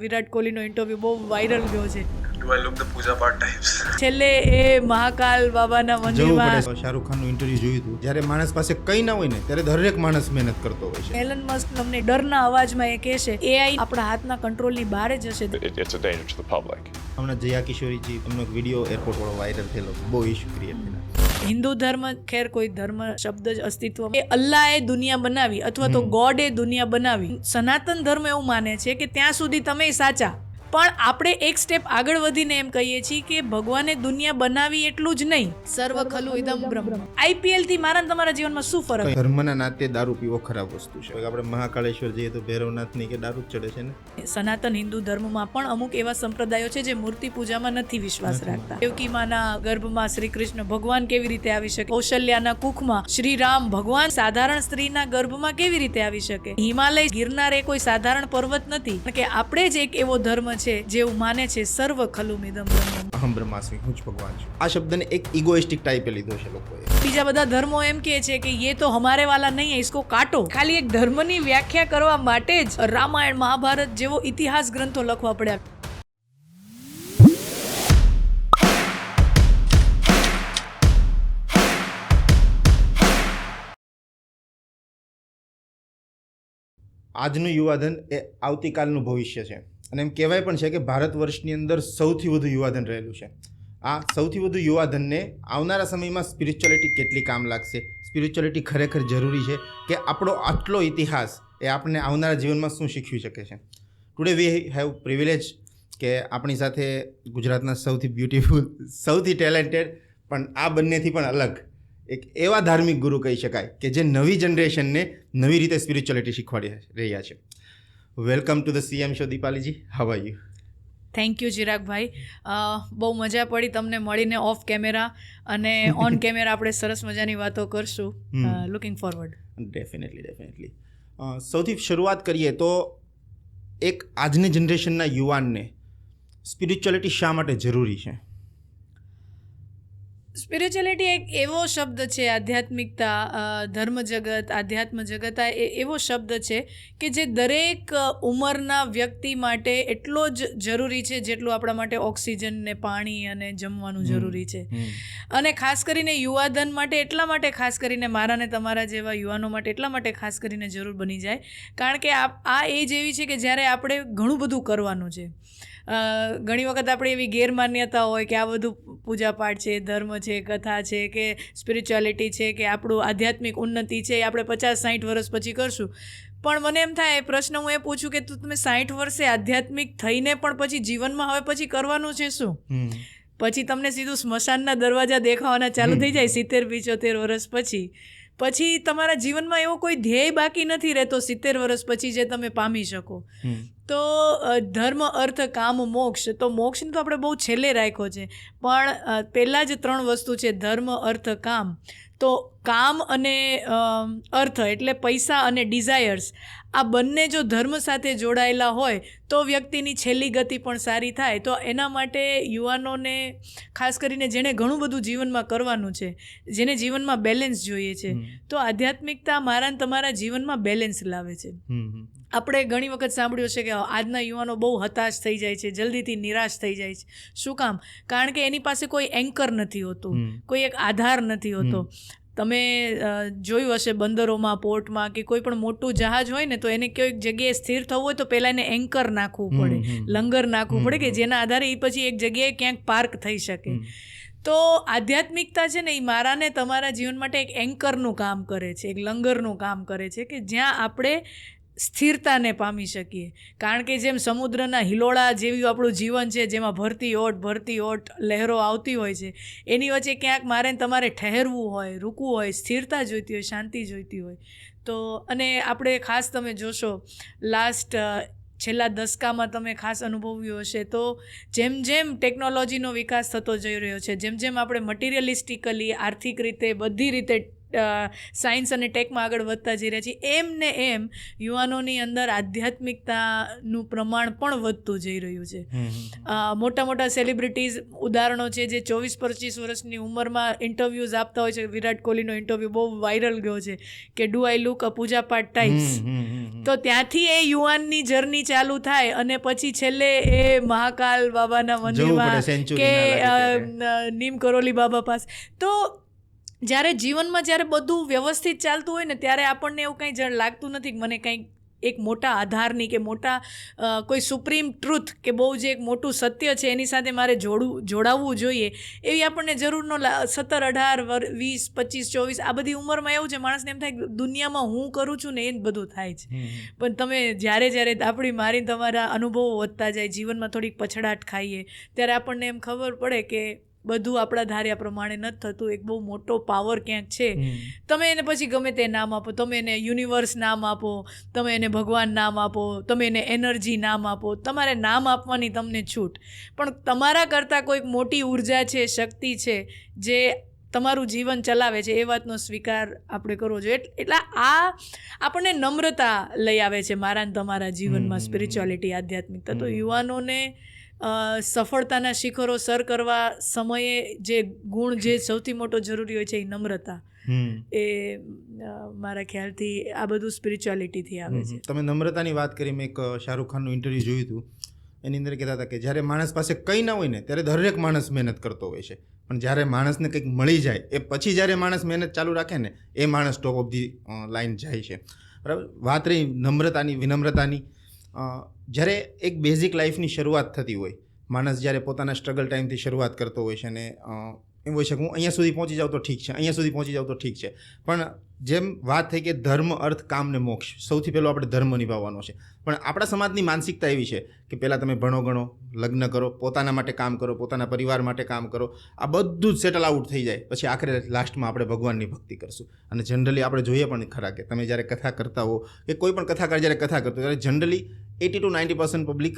વિરાટ કોહલીનો interview બહુ viral ગયો છે. Do I look the Pooja Part types? છેલ્લે એ મહાકાલ બાબાના મંદિરમાં શાહરુખ ખાનનું ઇન્ટરવ્યુ જોયું હતું. જ્યારે માણસ પાસે કંઈ ના હોય ને ત્યારે દરેક માણસ મહેનત કરતો હોય છે. એલન મસ્ક અમને ડરના અવાજમાં એ કહે છે એઆઈ આપણા હાથના કંટ્રોલની બહાર જ હશે. It's a danger to the public. હમણાં જયા કિશોરીજી એમનો એક વિડીયો એરપોર્ટ વાળો વાયરલ થયેલો, બહુ ઇશ્યુ ક્રિએટ થયેલા. હિન્દુ ધર્મ ખેર કોઈ ધર્મ શબ્દ જ અસ્તિત્વ એ અલ્લાહે દુનિયા બનાવી અથવા તો ગોડે દુનિયા બનાવી. સનાતન ધર્મ એવું માને છે કે ત્યાં સુધી તમે સાચા, પણ આપણે એક સ્ટેપ આગળ વધીને એમ કહીએ છીએ કે ભગવાને દુનિયા બનાવી એટલું જ નહીં, સર્વ ખલુ ઇદમ બ્રહ્મ. આઈપીએલ થી મારા ને તમારા જીવનમાં શું ફરક? ધર્મના નાતે દારૂ પીવો ખરાબ વસ્તુ છે. આપણે મહાકાળેશ્વર જઈએ તો ભૈરવનાથની કે દારૂ જ ચડે છે ને. સનાતન હિન્દુ ધર્મમાં પણ અમુક એવા સંપ્રદાયો છે જે મૂર્તિ પૂજામાં નથી વિશ્વાસ રાખતા. દેવકી માના ગર્ભમાં શ્રી કૃષ્ણ ભગવાન કેવી રીતે આવી શકે? કૌશલ્યાના કુખમાં શ્રી રામ ભગવાન સાધારણ સ્ત્રીના ગર્ભમાં કેવી રીતે આવી શકે? હિમાલય ગિરનાર એ કોઈ સાધારણ પર્વત નથી, કે આપણે જ એક એવો ધર્મ છે જેવું માને છે સર્વ ખલુ ઇદમ બ્રહ્મ. અહમ બ્રહ્માસ્મિ, હું જ ભગવાન છું. આ શબ્દને એક ઇગોઇસ્ટિક ટાઈપે લીધો છે લોકોએ. બીજા બધા ધર્મો એમ કહે છે કે ये तो हमारे वाला नहीं है, इसको काटो. ખાલી એક ધર્મની વ્યાખ્યા કરવા માટે જ રામાયણ મહાભારત જેવો ઇતિહાસ ગ્રંથો લખવા પડ્યા. આજનું યુવાધન એ આવતીકાલનું ભવિષ્ય છે, અને એમ કહેવાય પણ છે કે ભારત વર્ષની અંદર સૌથી વધુ યુવાધન રહેલું છે. આ સૌથી વધુ યુવાધનને આવનારા સમયમાં સ્પિરિચ્યુઆલિટી કેટલી કામ લાગશે, સ્પિરિચ્યુઆલિટી ખરેખર જરૂરી છે કે આપણો આટલો ઇતિહાસ એ આપણને આવનારા જીવનમાં શું શીખવી શકે છે. ટુડે વી હેવ પ્રિવિલેજ કે આપણી સાથે ગુજરાતના સૌથી બ્યુટીફુલ, સૌથી ટેલેન્ટેડ, પણ આ બંનેથી પણ અલગ એક એવા ધાર્મિક ગુરુ કહી શકાય કે જે નવી જનરેશનને નવી રીતે સ્પિરિચ્યુઆલિટી શીખવાડી રહ્યા છે. Welcome to the CM show. દીપાલીજી, how are you? Thank you ચિરાગભાઈ, બહુ મજા પડી તમને મળીને ઓફ કેમેરા, અને ઓન કેમેરા આપણે સરસ મજાની વાતો કરશું. Looking forward. ડેફિનેટલી. સૌથી શરૂઆત કરીએ તો એક આજની જનરેશનના યુવાનને સ્પિરિચ્યુઆલિટી શા માટે જરૂરી છે? સ્પિરિચ્યુઅલિટી એક એવો શબ્દ છે, આધ્યાત્મિકતા, ધર્મ જગત, આધ્યાત્મ જગત, આ એવો શબ્દ છે કે જે દરેક ઉંમરના વ્યક્તિ માટે એટલો જ જરૂરી છે જેટલું આપણા માટે ઓક્સિજન ને પાણી અને જમવાનું જરૂરી છે. અને ખાસ કરીને યુવાધન માટે એટલા માટે, ખાસ કરીને મારા ને તમારા જેવા યુવાનો માટે એટલા માટે ખાસ કરીને જરૂર બની જાય, કારણ કે આ એજ એવી છે કે જ્યારે આપણે ઘણું બધું કરવાનું છે. ઘણી વખત આપણે એવી ગેરમાન્યતા હોય કે આ બધું પૂજાપાઠ છે, ધર્મ છે, કથા છે, કે સ્પિરિચ્યુઆલિટી છે, કે આપણું આધ્યાત્મિક ઉન્નતિ છે એ આપણે 50-60 વર્ષ પછી કરશું. પણ મને એમ થાય, પ્રશ્ન હું એ પૂછું કે તમે 60 વર્ષે આધ્યાત્મિક થઈને પણ પછી જીવનમાં હવે પછી કરવાનું છે શું? પછી તમને સીધું સ્મશાનના દરવાજા દેખાવાના ચાલુ થઈ જાય 70-75 વર્ષ પછી તમારા જીવનમાં એવો કોઈ ધ્યેય બાકી નથી રહેતો 70 વર્ષ પછી જે તમે પામી શકો. તો ધર્મ, અર્થ, કામ, મોક્ષ, તો મોક્ષને તો આપણે બહુ છેલ્લે રાખ્યો છે, પણ પહેલાં જ 3 વસ્તુ છે, ધર્મ, અર્થ, કામ. તો કામ અને અર્થ એટલે પૈસા અને ડિઝાયર્સ, આ બંને જો ધર્મ સાથે જોડાયેલા હોય તો વ્યક્તિની છેલ્લી ગતિ પણ સારી થાય. તો એના માટે યુવાનોને, ખાસ કરીને જેણે ઘણું બધું જીવનમાં કરવાનું છે, જેને જીવનમાં બેલેન્સ જોઈએ છે, તો આધ્યાત્મિકતા મારા ને તમારા જીવનમાં બેલેન્સ લાવે છે. આપણે ઘણી વખત સાંભળ્યું છે કે આજના યુવાનો બહુ હતાશ થઈ જાય છે, જલ્દીથી નિરાશ થઈ જાય છે. શું કામ? કારણ કે એની પાસે કોઈ એન્કર નથી હોતું, કોઈ એક આધાર નથી હોતો. તમે જોયું હશે બંદરોમાં, પોર્ટમાં, કે કોઈ પણ મોટું જહાજ હોય ને તો એને કોઈક જગ્યાએ સ્થિર થવું હોય તો પહેલાં એને એન્કર નાખવું પડે, લંગર નાખવું પડે, કે જેના આધારે એ પછી એક જગ્યાએ ક્યાંક પાર્ક થઈ શકે. તો આધ્યાત્મિકતા છે ને એ મારા ને તમારા જીવન માટે એક એન્કરનું કામ કરે છે, એક લંગરનું કામ કરે છે, કે જ્યાં આપણે સ્થિરતાને પામી શકીએ. કારણ કે જેમ સમુદ્રના હિલોળા જેવું આપણું જીવન છે, જેમાં ભરતી ઓટ લહેરો આવતી હોય છે, એની વચ્ચે ક્યાંક મારે તમારે ઠહેરવું હોય, રૂકવું હોય, સ્થિરતા જોઈતી હોય, શાંતિ જોઈતી હોય. તો અને આપણે ખાસ તમે જોશો છેલ્લા દસકામાં તમે ખાસ અનુભવ્યું હશે, તો જેમ જેમ ટેકનોલોજીનો વિકાસ થતો જઈ રહ્યો છે, જેમ જેમ આપણે મટીરિયલિસ્ટિકલી, આર્થિક રીતે, બધી રીતે સાયન્સ અને ટેકમાં આગળ વધતા જઈ રહ્યા છીએ એમ ને એમ યુવાનોની અંદર આધ્યાત્મિકતાનું પ્રમાણ પણ વધતું જઈ રહ્યું છે. મોટા મોટા સેલિબ્રિટીઝ ઉદાહરણો છે જે 24-25 વર્ષની ઉંમરમાં ઇન્ટરવ્યૂઝ આપતા હોય છે. વિરાટ કોહલીનો ઇન્ટરવ્યૂ બહુ વાયરલ ગયો છે કે ડુ આઈ લુક અ પૂજા પાઠ ટાઈપ્સ. તો ત્યાંથી એ યુવાનની જર્ની ચાલુ થાય અને પછી છેલ્લે એ મહાકાલ બાબાના મંદિરમાં કે નીમ કરોલી બાબા પાસે. તો જ્યારે જીવનમાં જ્યારે બધું વ્યવસ્થિત ચાલતું હોય ને ત્યારે આપણને એવું કંઈ લાગતું નથી કે મને કંઈક એક મોટા આધારની કે મોટા કોઈ સુપ્રીમ ટ્રુથ કે બહુ જે એક મોટું સત્ય છે એની સાથે મારે જોડાવવું જોઈએ એવી આપણને જરૂર ન 17, 18, 20, 25, 24 આ બધી ઉંમરમાં એવું છે માણસને એમ થાય દુનિયામાં હું કરું છું ને એ જ બધું થાય છે. પણ તમે જ્યારે મારી તમારા અનુભવો વધતા જાય, જીવનમાં થોડીક પછડાટ ખાઈએ ત્યારે આપણને એમ ખબર પડે કે બધું આપણા ધાર્યા પ્રમાણે નથી થતું. એક બહુ મોટો પાવર ક્યાંક છે. તમે એને પછી ગમે તે નામ આપો, તમે એને યુનિવર્સ નામ આપો, તમે એને ભગવાન નામ આપો, તમે એને એનર્જી નામ આપો, તમારે નામ આપવાની તમને છૂટ. પણ તમારા કરતાં કોઈક મોટી ઉર્જા છે, શક્તિ છે જે તમારું જીવન ચલાવે છે એ વાતનો સ્વીકાર આપણે કરવો જોઈએ. એટલે આ આપણને નમ્રતા લઈ આવે છે મારા ને તમારા જીવનમાં સ્પિરિચ્યુઆલિટી, આધ્યાત્મિકતા. તો યુવાનોને સફળતાના શિખરો સર કરવા સમયે જે ગુણ જે સૌથી મોટો જરૂરી હોય છે એ નમ્રતા. એ મારા ખ્યાલથી આ બધું સ્પિરિચ્યુઆલિટીથી આવે છે. તમે નમ્રતાની વાત કરી, મેં એક શાહરૂખ ખાનનું ઇન્ટરવ્યૂ જોયું હતું. એની અંદર કહેતા હતા કે જ્યારે માણસ પાસે કંઈ ના હોય ને ત્યારે દરેક માણસ મહેનત કરતો હોય છે, પણ જ્યારે માણસને કંઈક મળી જાય એ પછી જ્યારે માણસ મહેનત ચાલુ રાખે ને એ માણસ ટોપ ઓફ ધી લાઈન જાય છે. બરાબર. વાત રહી નમ્રતાની, વિનમ્રતાની. જ્યારે એક બેઝિક લાઈફની શરૂઆત થતી હોય, માણસ જ્યારે પોતાના સ્ટ્રગલ ટાઈમથી શરૂઆત કરતો હોય છે ને એમ હોય છે કે હું અહીંયા સુધી પહોંચી જાઉં તો ઠીક છે, અહીંયા સુધી પહોંચી જાઉં તો ઠીક છે. પણ જેમ વાત થઈ કે ધર્મ, અર્થ, કામ ને મોક્ષ, સૌથી પહેલો આપણે ધર્મ નિભાવવાનો છે. પણ આપણા સમાજની માનસિકતા એવી છે કે પહેલાં તમે ભણો ગણો, લગ્ન કરો, પોતાના માટે કામ કરો, પોતાના પરિવાર માટે કામ કરો, આ બધું જ સેટલ આઉટ થઈ જાય પછી આખરે લાસ્ટમાં આપણે ભગવાનની ભક્તિ કરશું. અને જનરલી આપણે જોઈએ પણ ખરા કે તમે જ્યારે કથા કરતા હો કે કોઈ પણ કથાકાર જ્યારે કથા કરતો ત્યારે જનરલી 80 to 90% પબ્લિક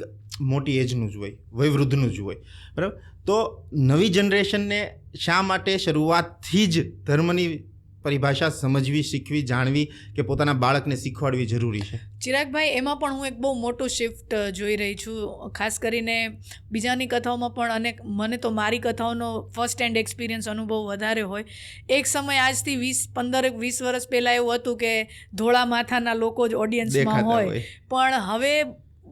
મોટી એજનું જ હોય, વયવૃદ્ધનું જ હોય. બરાબર. તો નવી જનરેશનને શા માટે શરૂઆતથી જ ધર્મની પરિભાષા સમજવી, શીખવી, જાણવી કે પોતાના બાળકને શીખવાડવી જરૂરી છે? ચિરાગભાઈ, એમાં પણ હું એક બહુ મોટો શિફ્ટ જોઈ રહી છું. ખાસ કરીને બીજાની કથાઓમાં પણ, અને મને તો મારી કથાઓનો ફર્સ્ટ હેન્ડ એક્સપિરિયન્સ, અનુભવ વધારે હોય. એક સમય આજથી 15-20 વર્ષ પહેલાં એવું હતું કે ધોળા માથાના લોકો જ ઓડિયન્સમાં હોય, પણ હવે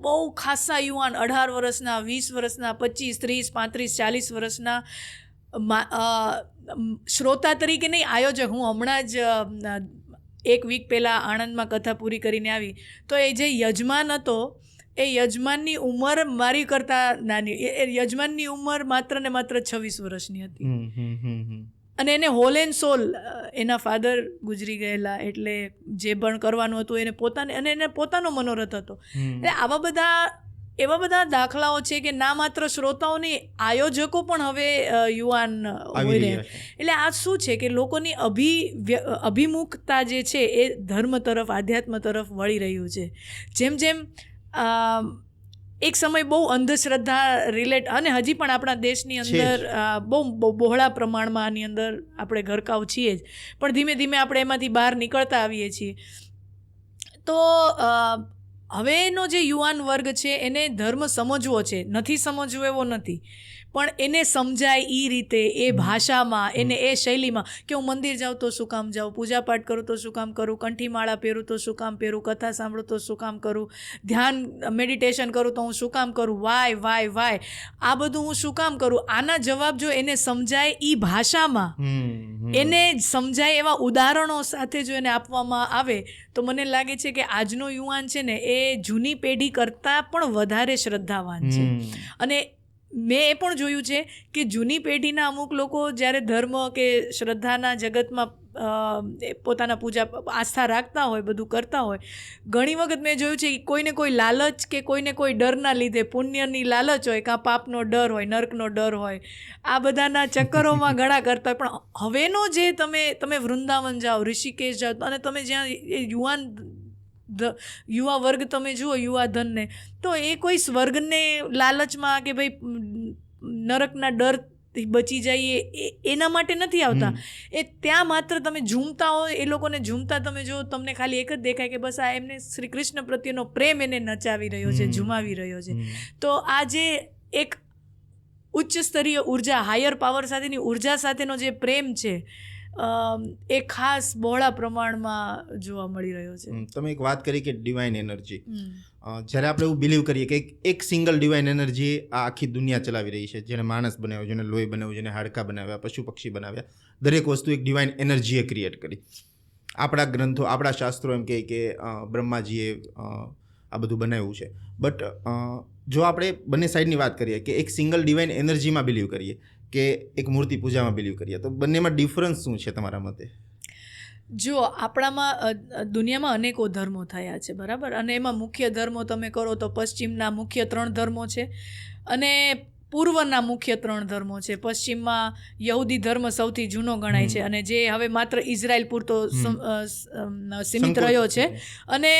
બહુ ખાસા યુવાન 18 વર્ષના, 20 વર્ષના, 25, 30, 35, 40 વર્ષના શ્રોતા તરીકે નહીં, આયોજક. હું હમણાં જ 1 વીક પહેલાં આણંદમાં કથા પૂરી કરીને આવી, તો એ જે યજમાન હતો એ યજમાનની ઉંમર મારી કરતાં નાની. એ યજમાનની ઉંમર માત્ર ને માત્ર 26 વર્ષની હતી. અને એને હોલ એન્ડ સોલ એના ફાધર ગુજરી ગયેલા, એટલે જે પણ કરવાનું હતું એને પોતાનો મનોરથ હતો. એટલે એવા બધા દાખલાઓ છે કે ના માત્ર શ્રોતાઓની, આયોજકો પણ હવે યુવાન હોય રહ્યા. એટલે આ શું છે કે લોકોની અભિમુખતા જે છે એ ધર્મ તરફ, આધ્યાત્મ તરફ વળી રહ્યું છે. જેમ જેમ એક સમય બહુ અંધશ્રદ્ધા રિલેટ, અને હજી પણ આપણા દેશની અંદર બહુ બહોળા પ્રમાણમાં આની અંદર આપણે ગરકાવ છીએ જ, પણ ધીમે ધીમે આપણે એમાંથી બહાર નીકળતા આવીએ છીએ. તો હવેનો જે યુવાન વર્ગ છે એને ધર્મ સમજવો છે, નથી સમજવો એવો નથી, પણ એને સમજાય એ રીતે, એ ભાષામાં, એને એ શૈલીમાં કે હું મંદિર જાઉં તો શું કામ જાઉં, પૂજા પાઠ કરું તો શું કામ કરું, કંઠીમાળા પહેરું તો શું કામ પહેરું, કથા સાંભળું તો શું કામ કરું, ધ્યાન મેડિટેશન કરું તો હું શું કામ કરું, વાય આ બધું હું શું કામ કરું. આના જવાબ જો એને સમજાય એ ભાષામાં, એને સમજાય એવા ઉદાહરણો સાથે જો એને આપવામાં આવે તો મને લાગે છે કે આજનો યુવાન છે ને એ જૂની પેઢી કરતાં પણ વધારે શ્રદ્ધાવાન છે. અને મેં એ પણ જોયું છે કે જૂની પેઢીના અમુક લોકો જ્યારે ધર્મ કે શ્રદ્ધાના જગતમાં પોતાના પૂજા આસ્થા રાખતા હોય, બધું કરતા હોય, ઘણી વખત મેં જોયું છે કે કોઈને કોઈ લાલચ કે કોઈને કોઈ ડરના લીધે, પુણ્યની લાલચ હોય, કાં પાપનો ડર હોય, નર્કનો ડર હોય, આ બધાના ચક્કરોમાં ઘણા કરતા હોય. પણ હવેનો જે તમે વૃંદાવન જાઓ, ઋષિકેશ જાઓ, અને તમે જ્યાં યુવા વર્ગ તમે જુઓ, યુવાધનને, તો એ કોઈ સ્વર્ગને લાલચમાં કે ભાઈ નરકના ડર બચી જઈએ એના માટે નથી આવતા. એ ત્યાં માત્ર તમે ઝૂમતા હો, એ લોકોને ઝૂમતા તમે જો, તમને ખાલી એક જ દેખાય કે બસ આ એમને શ્રી કૃષ્ણ પ્રત્યેનો પ્રેમ એને નચાવી રહ્યો છે, ઝુમાવી રહ્યો છે. તો આ જે એક ઉચ્ચ સ્તરીય ઉર્જા, હાયર પાવર સાથેની ઉર્જા સાથેનો જે પ્રેમ છે એ ખાસ બહોળા પ્રમાણમાં જોવા મળી રહ્યો છે. તમે એક વાત કરી કે ડિવાઇન એનર્જી, જ્યારે આપણે એવું બિલીવ કરીએ કે એક સિંગલ ડિવાઇન એનર્જી આ આખી દુનિયા ચલાવી રહી છે, જેને માણસ બનાવ્યો, જેને લોહી બનાવ્યું, જેને હાડકાં બનાવ્યા, પશુ પક્ષી બનાવ્યા, દરેક વસ્તુ એક ડિવાઇન એનર્જીએ ક્રિએટ કરી. આપણા ગ્રંથો, આપણા શાસ્ત્રો એમ કહે કે બ્રહ્માજીએ આ બધું બનાવ્યું છે. બટ જો આપણે બંને સાઈડની વાત કરીએ કે એક સિંગલ ડિવાઇન એનર્જીમાં બિલીવ કરીએ કે એક મૂર્તિ પૂજામાં બિલીવ કરીએ, તો બંનેમાં ડિફરન્સ શું છે તમારા મતે? જો આપણામાં દુનિયામાં અનેકો ધર્મો થયા છે, બરાબર, અને એમાં મુખ્ય ધર્મો તમે કરો તો પશ્ચિમના મુખ્ય 3 ધર્મો છે અને પૂર્વના મુખ્ય 3 ધર્મો છે. પશ્ચિમમાં યહૂદી ધર્મ સૌથી જૂનો ગણાય છે અને જે હવે માત્ર ઇઝરાયલ પૂરતો સીમિત રહ્યો છે. અને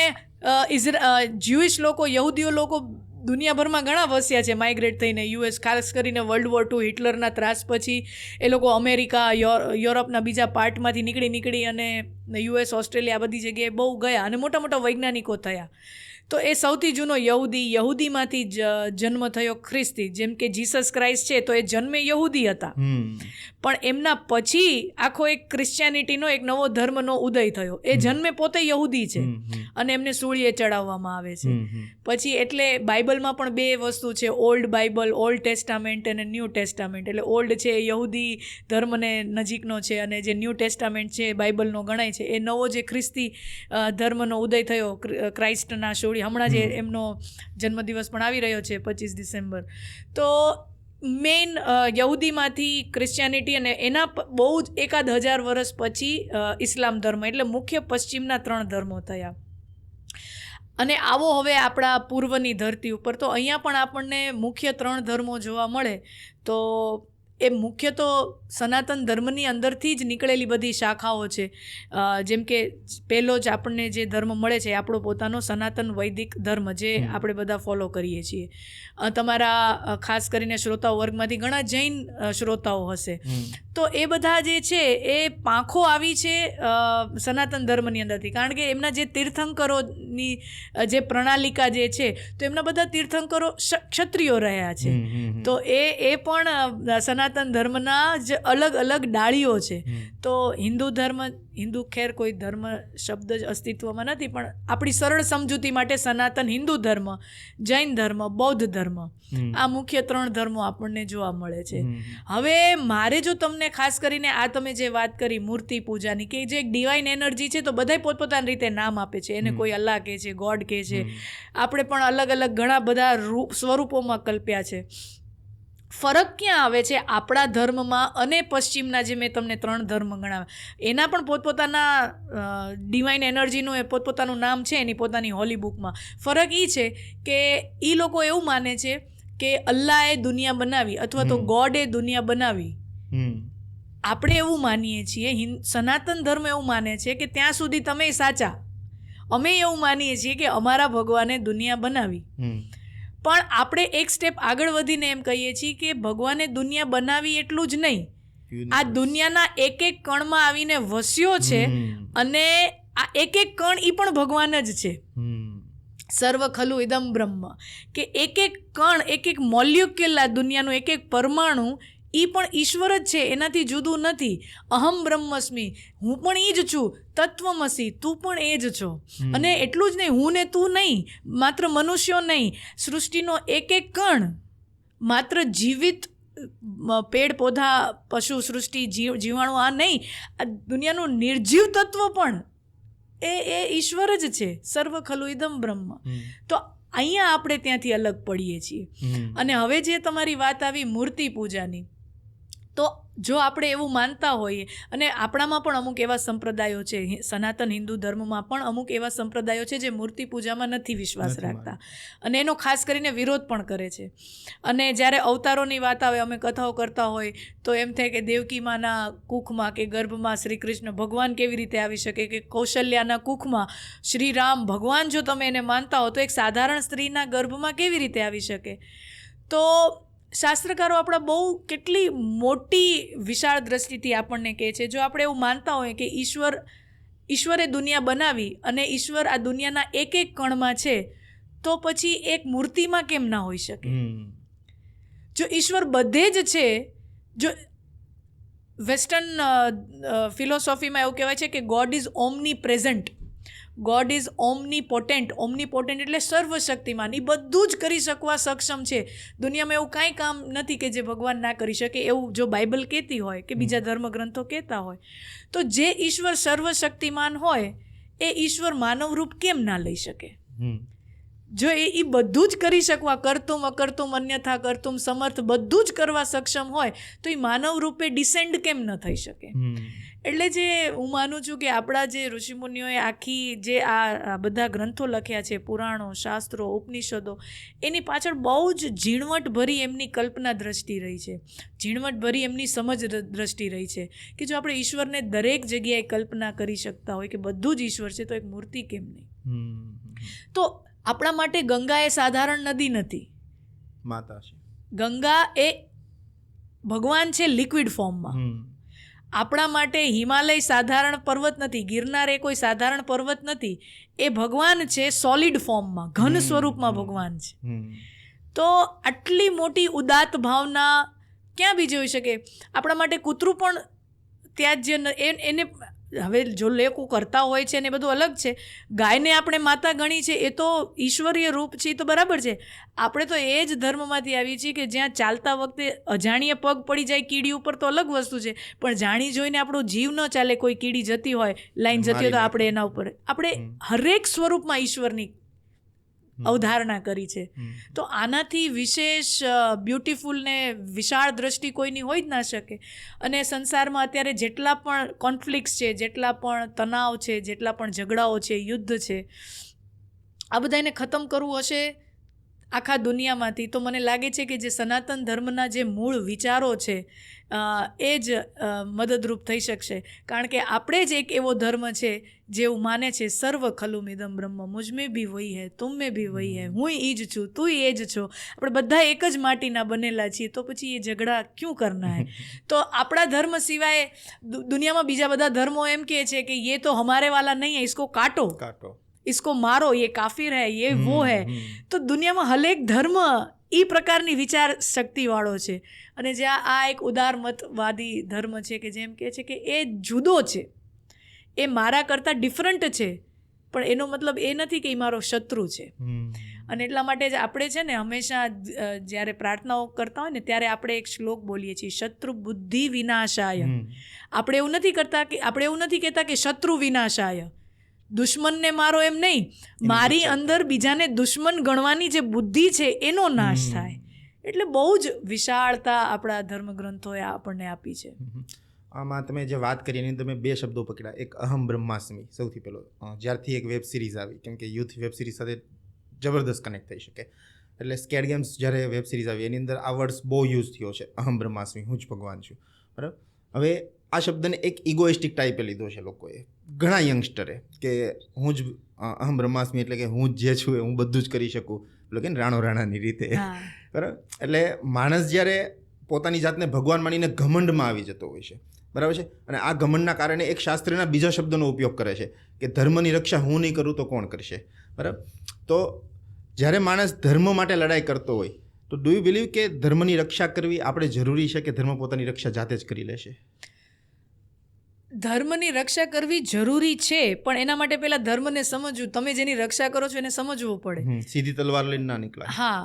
જ્યુઇશ લોકો, યહૂદીઓ લોકો દુનિયાભરમાં ઘણા વસ્યા છે, માઇગ્રેટ થઈને યુએસ, ખાસ કરીને વર્લ્ડ વોર 2 હિટલરના ત્રાસ પછી એ લોકો અમેરિકા, યુરોપના બીજા પાર્ટમાંથી નીકળી અને યુએસ, ઓસ્ટ્રેલિયા, આ બધી જગ્યાએ બહુ ગયા અને મોટા મોટા વૈજ્ઞાનિકો થયા. તો એ સૌથી જૂનો યહૂદીમાંથી જન્મ થયો ખ્રિસ્તી. જેમ કે જીસસ ક્રાઇસ્ટ છે તો એ જન્મે યહૂદી હતા, પણ એમના પછી આખો એક ક્રિશ્ચિયાનિટીનો એક નવો ધર્મનો ઉદય થયો. એ જન્મે પોતે યહૂદી છે અને એમને સૂળીએ ચડાવવામાં આવે છે. પછી એટલે બાઇબલમાં પણ 2 વસ્તુ છે, ઓલ્ડ બાઇબલ, ઓલ્ડ ટેસ્ટામેન્ટ અને ન્યૂ ટેસ્ટામેન્ટ. એટલે ઓલ્ડ છે એ યહૂદી ધર્મને નજીકનો છે અને જે ન્યૂ ટેસ્ટામેન્ટ છે બાઇબલનો ગણાય છે. એ નવો જે ખ્રિસ્તી ધર્મનો ઉદય થયો ક્રાઇસ્ટના સૂળી, હમણાં જે એમનો જન્મદિવસ પણ આવી રહ્યો છે 25 ડિસેમ્બર. તો મેઇન યહૂદીમાંથી ક્રિશ્ચિયાનિટી અને એના બહુ જ 1000 વર્ષ પછી ઇસ્લામ ધર્મ, એટલે મુખ્ય પશ્ચિમના 3 ધર્મો થયા. અને આવો હવે આપણા પૂર્વની ધરતી ઉપર, તો અહીંયા પણ આપણને મુખ્ય 3 ધર્મો જોવા મળે. તો એ મુખ્ય તો સનાતન ધર્મની અંદરથી જ નીકળેલી બધી શાખાઓ છે. જેમ કે પહેલો જ આપણને જે ધર્મ મળે છે આપણો પોતાનો સનાતન વૈદિક ધર્મ, જે આપણે બધા ફોલો કરીએ છીએ. તમારા ખાસ કરીને શ્રોતાઓ વર્ગમાંથી ઘણા જૈન શ્રોતાઓ હશે. તો એ બધા જે છે એ પાંખો આવી છે સનાતન ધર્મની અંદરથી, કારણ કે એમના જે તીર્થંકરોની જે પ્રણાલિકા જે છે, તો એમના બધા તીર્થંકરો ક્ષત્રિયો રહ્યા છે. તો એ પણ સનાતન ધર્મના જ અલગ અલગ ડાળીઓ છે. તો હિન્દુ ખેર કોઈ ધર્મ શબ્દ જ અસ્તિત્વમાં નથી, પણ આપણી સરળ સમજૂતી માટે સનાતન હિન્દુ ધર્મ, જૈન ધર્મ, બૌદ્ધ ધર્મ, આ મુખ્ય 3 ધર્મો આપણને જોવા મળે છે. હવે મારે જો તમને ખાસ કરીને આ તમે જે વાત કરી મૂર્તિ પૂજાની, કે જે એક ડિવાઇન એનર્જી છે, તો બધાય પોતપોતાની રીતે નામ આપે છે એને. કોઈ અલ્લાહ કહે છે, ગોડ કહે છે, આપણે પણ અલગ અલગ ઘણા બધા સ્વરૂપોમાં કલ્પ્યા છે. ફરક ક્યાં આવે છે આપણા ધર્મમાં અને પશ્ચિમના, જે મેં તમને 3 ધર્મ ગણાવ્યા, એના પણ પોતપોતાના ડિવાઇન એનર્જીનું એ પોતપોતાનું નામ છે એની પોતાની હોલી બુકમાં. ફરક એ છે કે એ લોકો એવું માને છે કે અલ્લાહે દુનિયા બનાવી અથવા તો ગોડે દુનિયા બનાવી. આપણે એવું માનીએ છીએ, સનાતન ધર્મ એવું માને છે કે ત્યાં સુધી તમે સાચા, અમે એવું માનીએ છીએ કે અમારા ભગવાને દુનિયા બનાવી. પણ આપણે એક સ્ટેપ આગળ વધીને એમ કહીએ છીએ કે ભગવાને દુનિયા બનાવી એટલું જ નહીં, આ દુનિયાના એક એક કણમાં આવીને વસ્યો છે અને આ એક એક કણ એ પણ ભગવાન જ છે. સર્વ ખલુ ઇદમ બ્રહ્મ, કે એક એક કણ, એક એક મોલ્યુક્યુલ, આ દુનિયાનું એક એક પરમાણુ એ પણ ઈશ્વર જ છે, એનાથી જુદું નથી. અહમ બ્રહ્મસ્મિ, હું પણ એ જ છું. તત્વમસી, તું પણ એ જ છો. અને એટલું જ નહીં, હું ને તું નહીં, માત્ર મનુષ્યો નહીં, સૃષ્ટિનો એક એક કણ, માત્ર જીવિત પેડ પૌધા, પશુ સૃષ્ટિ, જીવાણુ, આ નહીં, આ દુનિયાનું નિર્જીવ તત્વ પણ એ ઈશ્વર જ છે. સર્વ ખલુ ઇદમ બ્રહ્મ. તો અહીંયા આપણે ત્યાંથી અલગ પડીએ છીએ. અને હવે જે તમારી વાત આવી મૂર્તિ પૂજાની, તો જો આપણે એવું માનતા હોઈએ, અને આપણામાં પણ અમુક એવા સંપ્રદાયો છે, સનાતન હિન્દુ ધર્મમાં પણ અમુક એવા સંપ્રદાયો છે જે મૂર્તિ પૂજામાં નથી વિશ્વાસ રાખતા અને એનો ખાસ કરીને વિરોધ પણ કરે છે. અને જ્યારે અવતારોની વાત આવે, અમે કથાઓ કરતા હોય તો એમ થાય કે દેવકી માના કુખમાં કે ગર્ભમાં શ્રી કૃષ્ણ ભગવાન કેવી રીતે આવી શકે, કે કૌશલ્યાના કુખમાં શ્રી રામ ભગવાન જો તમે એને માનતા હો તો એક સાધારણ સ્ત્રીના ગર્ભમાં કેવી રીતે આવી શકે. તો શાસ્ત્રકારો આપણા બહુ કેટલી મોટી વિશાળ દ્રષ્ટિથી આપણને કહે છે. જો આપણે એવું માનતા હોય કે ઈશ્વરે દુનિયા બનાવી અને ઈશ્વર આ દુનિયાના એક એક કણમાં છે, તો પછી એક મૂર્તિમાં કેમ ના હોઈ શકે? જો ઈશ્વર બધે જ છે, જો વેસ્ટર્ન ફિલોસોફીમાં એવું કહેવાય છે કે God is omnipresent, God is omnipotent. Omnipotent એટલે સર્વશક્તિમાન, એ બધું જ કરી શકવા સક્ષમ છે. દુનિયામાં એવું કાંઈ કામ નથી કે જે ભગવાન ના કરી શકે, એવું જો બાઇબલ કહેતી હોય કે બીજા ધર્મગ્રંથો કહેતા હોય, તો જે ઈશ્વર સર્વશક્તિમાન હોય એ ઈશ્વર માનવ રૂપ કેમ ના લઈ શકે? જો એ બધું જ કરી શકવા, કરતુમ અકર્તુમ અન્યથા કરતુમ સમર્થ, બધું જ કરવા સક્ષમ હોય, તો એ માનવ રૂપે ડિસેન્ડ કેમ ન થઈ શકે? એટલે જે હું માનું છું કે આપણા જે ઋષિમુનિઓએ આખી જે આ બધા ગ્રંથો લખ્યા છે, પુરાણો, શાસ્ત્રો, ઉપનિષદો, એની પાછળ બહુ જ ઝીણવટભરી એમની કલ્પના દ્રષ્ટિ રહી છે, ઝીણવટભરી એમની સમજ દ્રષ્ટિ રહી છે કે જો આપણે ઈશ્વરને દરેક જગ્યાએ કલ્પના કરી શકતા હોય કે બધું જ ઈશ્વર છે, તો એક મૂર્તિ કેમ નહીં? તો આપણા માટે ગંગા એ સાધારણ નદી નથી, માતા છે. ગંગા એ ભગવાન છે લિક્વિડ ફોર્મમાં. આપણા માટે હિમાલય સાધારણ પર્વત નથી, ગિરનાર એ કોઈ સાધારણ પર્વત નથી, એ ભગવાન છે સોલિડ ફોર્મમાં, ઘન સ્વરૂપમાં ભગવાન છે. તો આટલી મોટી ઉદાત્ત ભાવના ક્યાં બીજી હોઈ શકે? આપણા માટે કૂતરું પણ ત્યાજ્ય, એને હવે જો લોકો કરતા હોય છે ને એ બધું અલગ છે. ગાયને આપણે માતા ગણી છે, એ તો ઈશ્વરીય રૂપ છે, એ તો બરાબર છે. આપણે તો એ જ ધર્મમાંથી આવીએ છીએ કે જ્યાં ચાલતા વખતે અજાણીએ પગ પડી જાય કીડી ઉપર તો અલગ વસ્તુ છે, પણ જાણી જોઈને આપણો જીવ ન ચાલે. કોઈ કીડી જતી હોય, લાઈન જતી હોય, તો આપણે એના ઉપર આપણે હરેક સ્વરૂપમાં ઈશ્વરની અવધારણા કરી છે. તો આનાથી વિશેષ બ્યુટીફુલ ને વિશાળ દ્રષ્ટિ કોઈની હોઈ જ ના શકે. અને સંસારમાં અત્યારે જેટલા પણ કોન્ફ્લિક્ટ્સ છે, જેટલા પણ તણાવ છે, જેટલા પણ ઝઘડાઓ છે, યુદ્ધ છે, આ બધાને ખતમ કરવું હશે આખા દુનિયામાંથી, તો મને લાગે છે કે જે સનાતન ધર્મના જે મૂળ વિચારો છે એ જ મદદરૂપ થઈ શકશે. કારણ કે આપણે જ એક એવો ધર્મ છે જેવું માને છે સર્વ ખલુમ ઇદમ બ્રહ્મ, મુજમે બી વહી હૈ, તુમ મેં બી વહી હૈ, હું એ જ છું, તું એ જ છો. આપણે બધા એક જ માટીના બનેલા છીએ, તો પછી એ ઝઘડા ક્યું કરના હૈ? તો આપણા ધર્મ સિવાય દુનિયામાં બીજા બધા ધર્મો એમ કહે છે કે ये तो हमारे वाला नहीं है, इसको काटो, इसको मारो, ये काफिर है, ये वो है. તો દુનિયામાં હરેક ધર્મ એ પ્રકારની વિચાર શક્તિવાળો છે. અને જ્યાં આ એક ઉદારમતવાદી ધર્મ છે કે જેમ કહે છે કે એ જુદો છે, એ મારા કરતાં ડિફરન્ટ છે, પણ એનો મતલબ એ નથી કે એ મારો શત્રુ છે. અને એટલા માટે જ આપણે છે ને હંમેશા જ્યારે પ્રાર્થનાઓ કરતા હોય ને ત્યારે આપણે એક શ્લોક બોલીએ છીએ, શત્રુ બુદ્ધિ વિનાશાય. આપણે એવું નથી કહેતા કે શત્રુ વિનાશાય, દુશ્મનને મારો એમ નહીં, મારી અંદર બીજાને દુશ્મન ગણવાની જે બુદ્ધિ છે એનો નાશ થાય. એટલે બહુ જ વિશાળતા આપણા ધર્મગ્રંથોએ આપણને આપી છે. આમાં તમે જે વાત કરી એની તમે બે શબ્દો પકડ્યા. એક અહમ બ્રહ્માસ્મિ, સૌથી પહેલો જ્યારથી એક વેબ સિરીઝ આવી, કેમ કે યુથ વેબ સિરીઝ સાથે જબરદસ્ત કનેક્ટ થઈ શકે. એટલે સ્કેડ ગેમ્સ જ્યારે વેબ સિરીઝ આવી એની અંદર આ વર્ડ્સ બહુ યુઝ થયો છે, અહમ બ્રહ્માસ્મિ, હું જ ભગવાન છું. બરાબર. હવે આ શબ્દને એક ઇગોઇસ્ટિક ટાઈપે લીધો છે લોકોએ, ઘણા યંગસ્ટરે, કે હું જ અહમ બ્રહ્માસ્મિ એટલે કે હું જે છું એ હું બધું જ કરી શકું, એટલે કે રાણો રાણાની રીતે. બરાબર. એટલે માણસ જ્યારે પોતાની જાતને ભગવાન માનીને ઘમંડમાં આવી જતો હોય છે, બરાબર છે, અને આ ઘમંડના કારણે એક શાસ્ત્રીના બીજા શબ્દોનો ઉપયોગ કરે છે કે ધર્મની રક્ષા હું નહીં કરું તો કોણ કરશે? બરાબર. તો જ્યારે માણસ ધર્મ માટે લડાઈ કરતો હોય તો ડુ યુ બિલીવ કે ધર્મની રક્ષા કરવી આપણે જરૂરી છે કે ધર્મ પોતાની રક્ષા જાતે જ કરી લેશે? ધર્મની રક્ષા કરવી જરૂરી છે, પણ એના માટે પહેલાં ધર્મને સમજવું, તમે જેની રક્ષા કરો છો એને સમજવું પડે. સીધી તલવાર લઈને ના નીકળાય. હા,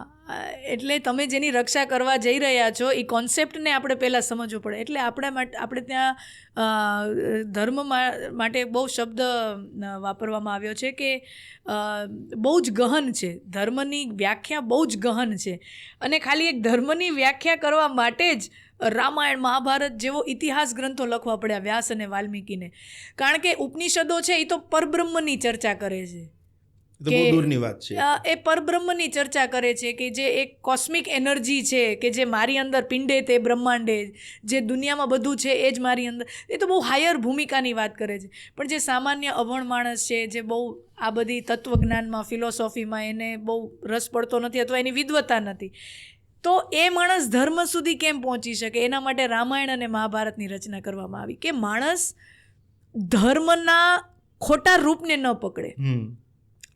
એટલે તમે જેની રક્ષા કરવા જઈ રહ્યા છો એ કોન્સેપ્ટને આપણે પહેલાં સમજવું પડે. એટલે આપણે ત્યાં ધર્મ માટે બહુ શબ્દ વાપરવામાં આવ્યો છે કે બહુ જ ગહન છે, ધર્મની વ્યાખ્યા બહુ જ ગહન છે. અને ખાલી એક ધર્મની વ્યાખ્યા કરવા માટે જ રામાયણ, મહાભારત જેવો ઇતિહાસ ગ્રંથો લખવા પડ્યા વ્યાસ અને વાલ્મીકીને. કારણ કે ઉપનિષદો છે એ તો પરબ્રહ્મની ચર્ચા કરે છે, બહુ દૂરની વાત છે. એ પરબ્રહ્મની ચર્ચા કરે છે કે જે એક કોસ્મિક એનર્જી છે કે જે મારી અંદર પિંડે તે બ્રહ્માંડે, જે દુનિયામાં બધું છે એ જ મારી અંદર. એ તો બહુ હાયર ભૂમિકાની વાત કરે છે. પણ જે સામાન્ય અભણ માણસ છે, જે બહુ આ બધી તત્વજ્ઞાનમાં, ફિલોસોફીમાં એને બહુ રસ પડતો નથી અથવા એની વિદ્વતા નથી, તો એ માણસ ધર્મ સુધી કેમ પહોંચી શકે? એના માટે રામાયણ અને મહાભારતની રચના કરવામાં આવી કે માણસ ધર્મના ખોટા રૂપને ન પકડે.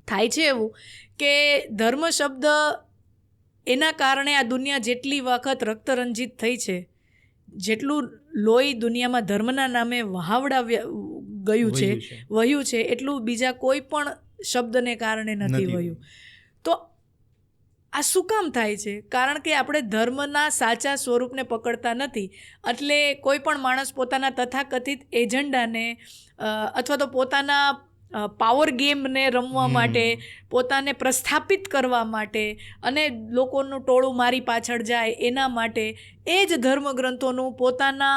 થાય છે એવું કે ધર્મ શબ્દ એના કારણે આ દુનિયા જેટલી વખત રક્તરંજિત થઈ છે, જેટલું લોહી દુનિયામાં ધર્મના નામે વહાવયું છે એટલું બીજા કોઈ પણ શબ્દને કારણે નથી વહ્યું. તો આ શું કામ થાય છે? કારણ કે આપણે ધર્મના સાચા સ્વરૂપને પકડતા નથી. એટલે કોઈ પણ માણસ પોતાના તથાકથિત એજન્ડાને અથવા તો પોતાના પાવર ગેમને રમવા માટે, પોતાને પ્રસ્થાપિત કરવા માટે અને લોકોનું ટોળું મારી પાછળ જાય એના માટે એ જ ધર્મગ્રંથોનું પોતાના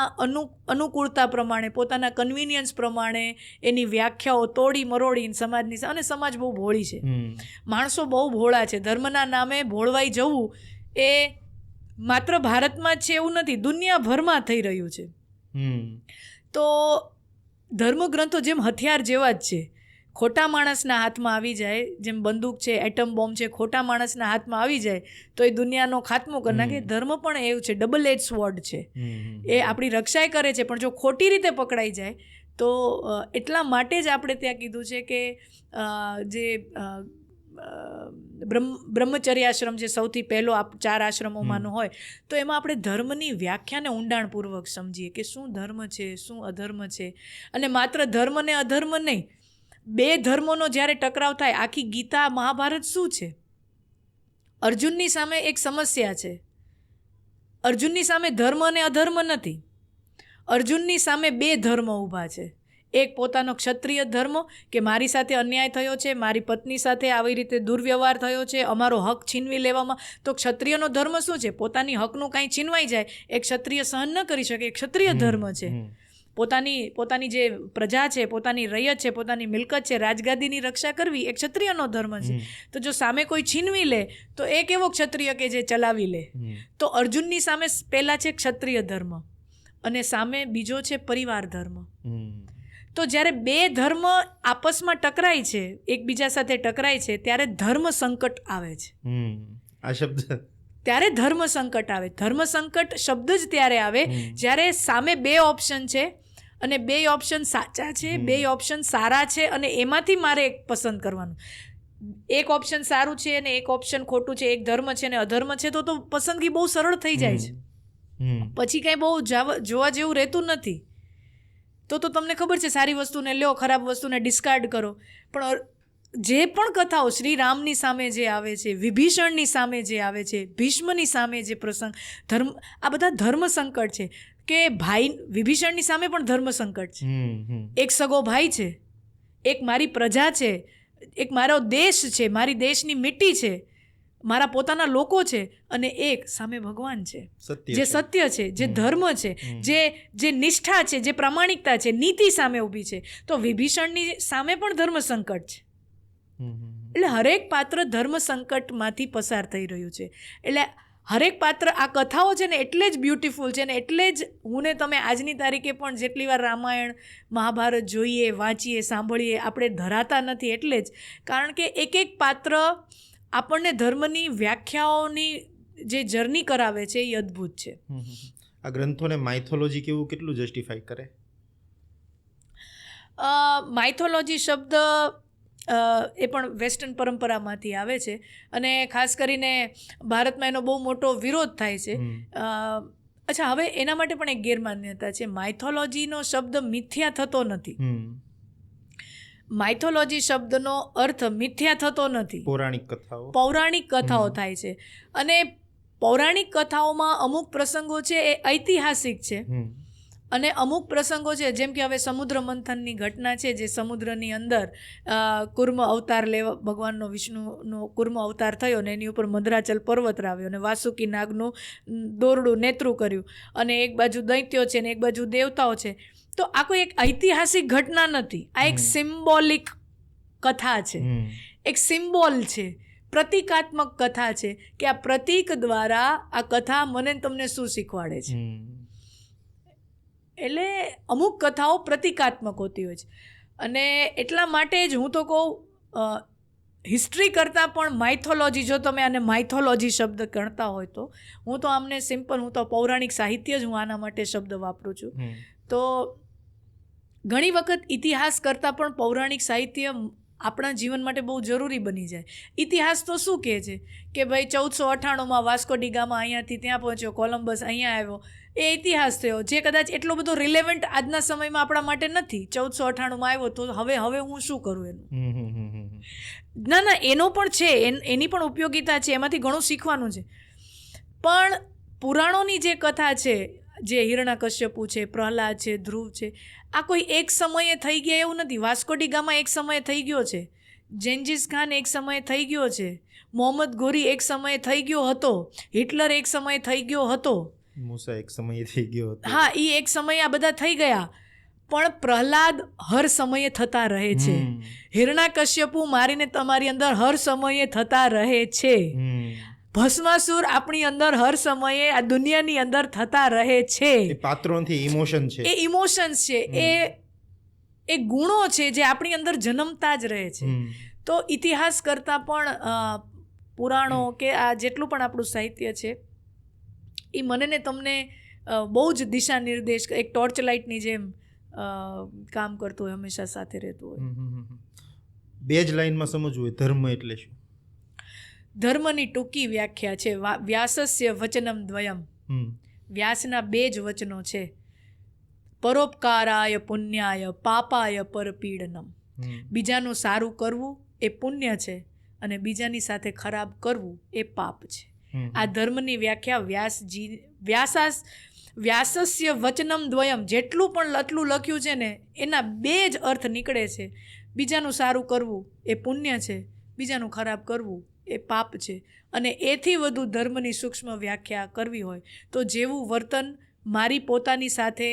અનુકૂળતા પ્રમાણે, પોતાના કન્વિનિયન્સ પ્રમાણે એની વ્યાખ્યાઓ તોડી મરોડીને સમાજની, અને સમાજ બહુ ભોળી છે, માણસો બહુ ભોળા છે. ધર્મના નામે ભોળવાઈ જવું એ માત્ર ભારતમાં જ છે એવું નથી, દુનિયાભરમાં થઈ રહ્યું છે. તો ધર્મગ્રંથો જેમ હથિયાર જેવા જ છે. ખોટા માણસના હાથમાં આવી જાય, જેમ બંદૂક છે, એટમ બોમ્બ છે, ખોટા માણસના હાથમાં આવી જાય તો એ દુનિયાનો ખાત્મો કરી નાખે. ધર્મ પણ એવું છે, ડબલ એજ સ્વોર્ડ છે. એ આપણી રક્ષાય કરે છે, પણ જો ખોટી રીતે પકડાઈ જાય તો એટલા માટે જ આપણે ત્યાં કીધું છે કે જે બ્રહ્મચર્યાશ્રમ જે સૌથી પહેલો 4 આશ્રમોમાંનો હોય, તો એમાં આપણે ધર્મની વ્યાખ્યાને ઊંડાણપૂર્વક સમજીએ કે શું ધર્મ છે, શું અધર્મ છે. અને માત્ર ધર્મ ને અધર્મ નહીં, 2 ધર્મોનો જ્યારે ટકરાવ થાય, આખી ગીતા મહાભારત શું છે? અર્જુનની સામે એક સમસ્યા છે. અર્જુનની સામે ધર્મ અને અધર્મ નથી, અર્જુનની સામે 2 ધર્મ ઊભા છે. એક પોતાનો ક્ષત્રિય ધર્મ કે મારી સાથે અન્યાય થયો છે, મારી પત્ની સાથે આવી રીતે દુર્વ્યવહાર થયો છે, અમારો હક છીનવી લેવામાં. તો ક્ષત્રિયનો ધર્મ શું છે? પોતાની હકનું કાંઈ છીનવાઈ જાય એ ક્ષત્રિય સહન ન કરી શકે, એ ક્ષત્રિય ધર્મ છે. પોતાની જે પ્રજા છે, પોતાની રૈયત છે, પોતાની મિલકત છે, રાજગાદીની રક્ષા કરવી એ ક્ષત્રિયનો ધર્મ છે. તો જો સામે કોઈ છીનવી લે તો એ કેવો ક્ષત્રિય કે જે ચલાવી લે? તો અર્જુનની સામે પહેલા છે ક્ષત્રિય ધર્મ અને સામે બીજો છે પરિવાર ધર્મ. તો જ્યારે 2 ધર્મ આપસમાં ટકરાય છે, એકબીજા સાથે ટકરાય છે, ત્યારે ધર્મ સંકટ આવે છે. આ શબ્દ ત્યારે ધર્મ સંકટ આવે. ધર્મ સંકટ શબ્દ જ ત્યારે આવે જ્યારે સામે 2 ઓપ્શન છે અને 2 ઓપ્શન સાચા છે, 2 ઓપ્શન સારા છે અને એમાંથી મારે એક પસંદ કરવાનું. એક ઓપ્શન સારું છે અને એક ઓપ્શન ખોટું છે, એક ધર્મ છે અને અધર્મ છે, તો પસંદગી બહુ સરળ થઈ જાય છે. પછી કંઈ બહુ જોવા જેવું રહેતું નથી. તો તમને ખબર છે, સારી વસ્તુને લ્યો, ખરાબ વસ્તુને ડિસ્કાર્ડ કરો. પણ જે પણ કથાઓ શ્રી રામની સામે જે આવે છે, વિભીષણની સામે જે આવે છે, ભીષ્મની સામે જે પ્રસંગ, આ બધા ધર્મ સંકટ છે. કે ભાઈ, વિભીષણની સામે પણ ધર્મ સંકટ છે. એક સગો ભાઈ છે, એક મારી પ્રજા છે, એક મારો દેશ છે, મારી દેશની મિટ્ટી છે, મારા પોતાના લોકો છે, અને એક સામે ભગવાન છે, જે સત્ય છે, જે ધર્મ છે, જે નિષ્ઠા છે, જે પ્રામાણિકતા છે, નીતિ સામે ઊભી છે. તો વિભીષણની સામે પણ ધર્મ સંકટ છે. એટલે હરેક પાત્ર ધર્મ સંકટમાંથી પસાર થઈ રહ્યું છે. એટલે હરેક પાત્ર, આ કથાઓ છે ને એટલે જ બ્યુટિફુલ છે ને એટલે જ હું ને તમે આજની તારીખે પણ જેટલી વાર રામાયણ મહાભારત જોઈએ, વાંચીએ, સાંભળીએ, આપણે ધરાતા નથી. એટલે જ કારણ કે એક પાત્ર આપણને ધર્મની વ્યાખ્યાઓની જે જર્ની કરાવે છે એ અદ્ભુત છે. આ ગ્રંથોને માઇથોલોજી કેવું કેટલું જસ્ટિફાઈ કરે? માઇથોલોજી શબ્દ એ પણ વેસ્ટર્ન પરંપરામાંથી આવે છે અને ખાસ કરીને ભારતમાં એનો બહુ મોટો વિરોધ થાય છે. અચ્છા, હવે એના માટે પણ એક ગેરમાન્યતા છે. માઇથોલોજીનો શબ્દ મિથ્યા થતો નથી. માઇથોલોજી શબ્દનો અર્થ મિથ્યા થતો નથી. પૌરાણિક કથાઓ થાય છે અને પૌરાણિક કથાઓમાં અમુક પ્રસંગો છે એ ઐતિહાસિક છે અને અમુક પ્રસંગો છે, જેમ કે હવે સમુદ્ર મંથનની ઘટના છે, જે સમુદ્રની અંદર કુર્મ અવતાર લેવા, ભગવાનનો વિષ્ણુનો કુર્મ અવતાર થયો ને એની ઉપર મંદરાચલ પર્વત આવ્યો અને વાસુકી નાગનું દોરડું નેતરું કર્યું અને એક બાજુ દૈત્યો છે ને એક બાજુ દેવતાઓ છે. તો આ કોઈ એક ઐતિહાસિક ઘટના નથી, આ એક સિમ્બોલિક કથા છે, એક સિમ્બોલ છે, પ્રતિકાત્મક કથા છે કે આ પ્રતીક દ્વારા આ કથા મને તમને શું શીખવાડે છે. એટલે અમુક કથાઓ પ્રતિકાત્મક હોતી હોય છે અને એટલા માટે જ હું તો કહું, હિસ્ટ્રી કરતાં પણ માઇથોલોજી, જો તમે આને માઇથોલોજી શબ્દ ગણતા હોય તો, હું તો આમને સિમ્પલ, હું તો પૌરાણિક સાહિત્ય જ હું આના માટે શબ્દ વાપરું છું. તો ઘણી વખત ઇતિહાસ કરતાં પણ પૌરાણિક સાહિત્ય આપણા જીવન માટે બહુ જરૂરી બની જાય. ઇતિહાસ તો શું કહે છે કે ભાઈ 1498માં વાસ્કો ડી ગામા અહીંયાથી ત્યાં પહોંચ્યો, કોલમ્બસ અહીંયા આવ્યો, એ ઇતિહાસ થયો, જે કદાચ એટલો બધો રિલેવન્ટ આજના સમયમાં આપણા માટે નથી. 1498માં આવ્યો તો હવે હું શું કરું એનું? ના, એનો પણ છે, એની પણ ઉપયોગિતા છે, એમાંથી ઘણું શીખવાનું છે. પણ પુરાણોની જે કથા છે, જે હિરણ્યકશ્યપુ છે, પ્રહલાદ છે, ધ્રુવ છે, આ કોઈ એક સમયે થઈ ગયા એવું નથી. વાસ્કો ડી ગામા એક સમયે થઈ ગયો છે, જેન્જીસ ખાન એક સમયે થઈ ગયો છે, મોહમ્મદ ઘોરી એક સમયે થઈ ગયો હતો, હિટલર એક સમયે થઈ ગયો હતો, મૂસા એક સમયે થઈ ગયો હતો. હા, એ એક સમયે આ બધા થઈ ગયા. પણ પ્રહલાદ હર સમયે થતા રહે છે. હિરણ્યકશ્યપુ મારીને તમારી અંદર હર સમયે થતા રહે છે. ભસ્માસુર આપણી અંદર હર સમયે આ દુનિયાની અંદર થતા રહે છે. એ પાત્રોથી ઇમોશન છે, એ ઇમોશન્સ છે, એ ગુણો છે જે આપણી અંદર જન્મતા જ રહે છે. તો ઇતિહાસ કરતાં પણ પુરાણો કે આ જેટલું પણ આપણું સાહિત્ય છે એ મને ને તમને બહુ જ દિશા નિર્દેશ, એક ટોર્ચ લાઇટની જેમ કામ કરતું હોય, હંમેશા સાથે રહેતું હોય. બે જ લાઈનમાં સમજવું હોય, ધર્મ એટલે શું? ધર્મની ટૂંકી વ્યાખ્યા છે વ્યાસસ્ય વચનમ દ્વયમ. વ્યાસના બે જ વચનો છે, પરોપકારાય પુણ્યાય પાપાય પરપીડનમ. બીજાનું સારું કરવું એ પુણ્ય છે અને બીજાની સાથે ખરાબ કરવું એ પાપ છે. આ ધર્મની વ્યાખ્યા વ્યાસસ્ય વચનમ દ્વયમ, જેટલું પણ આટલું લખ્યું છે ને એના બે જ અર્થ નીકળે છે. બીજાનું સારું કરવું એ પુણ્ય છે, બીજાનું ખરાબ કરવું એ પાપ છે. અને એથી વધુ ધર્મની સૂક્ષ્મ વ્યાખ્યા કરવી હોય તો જેવું વર્તન મારી પોતાની સાથે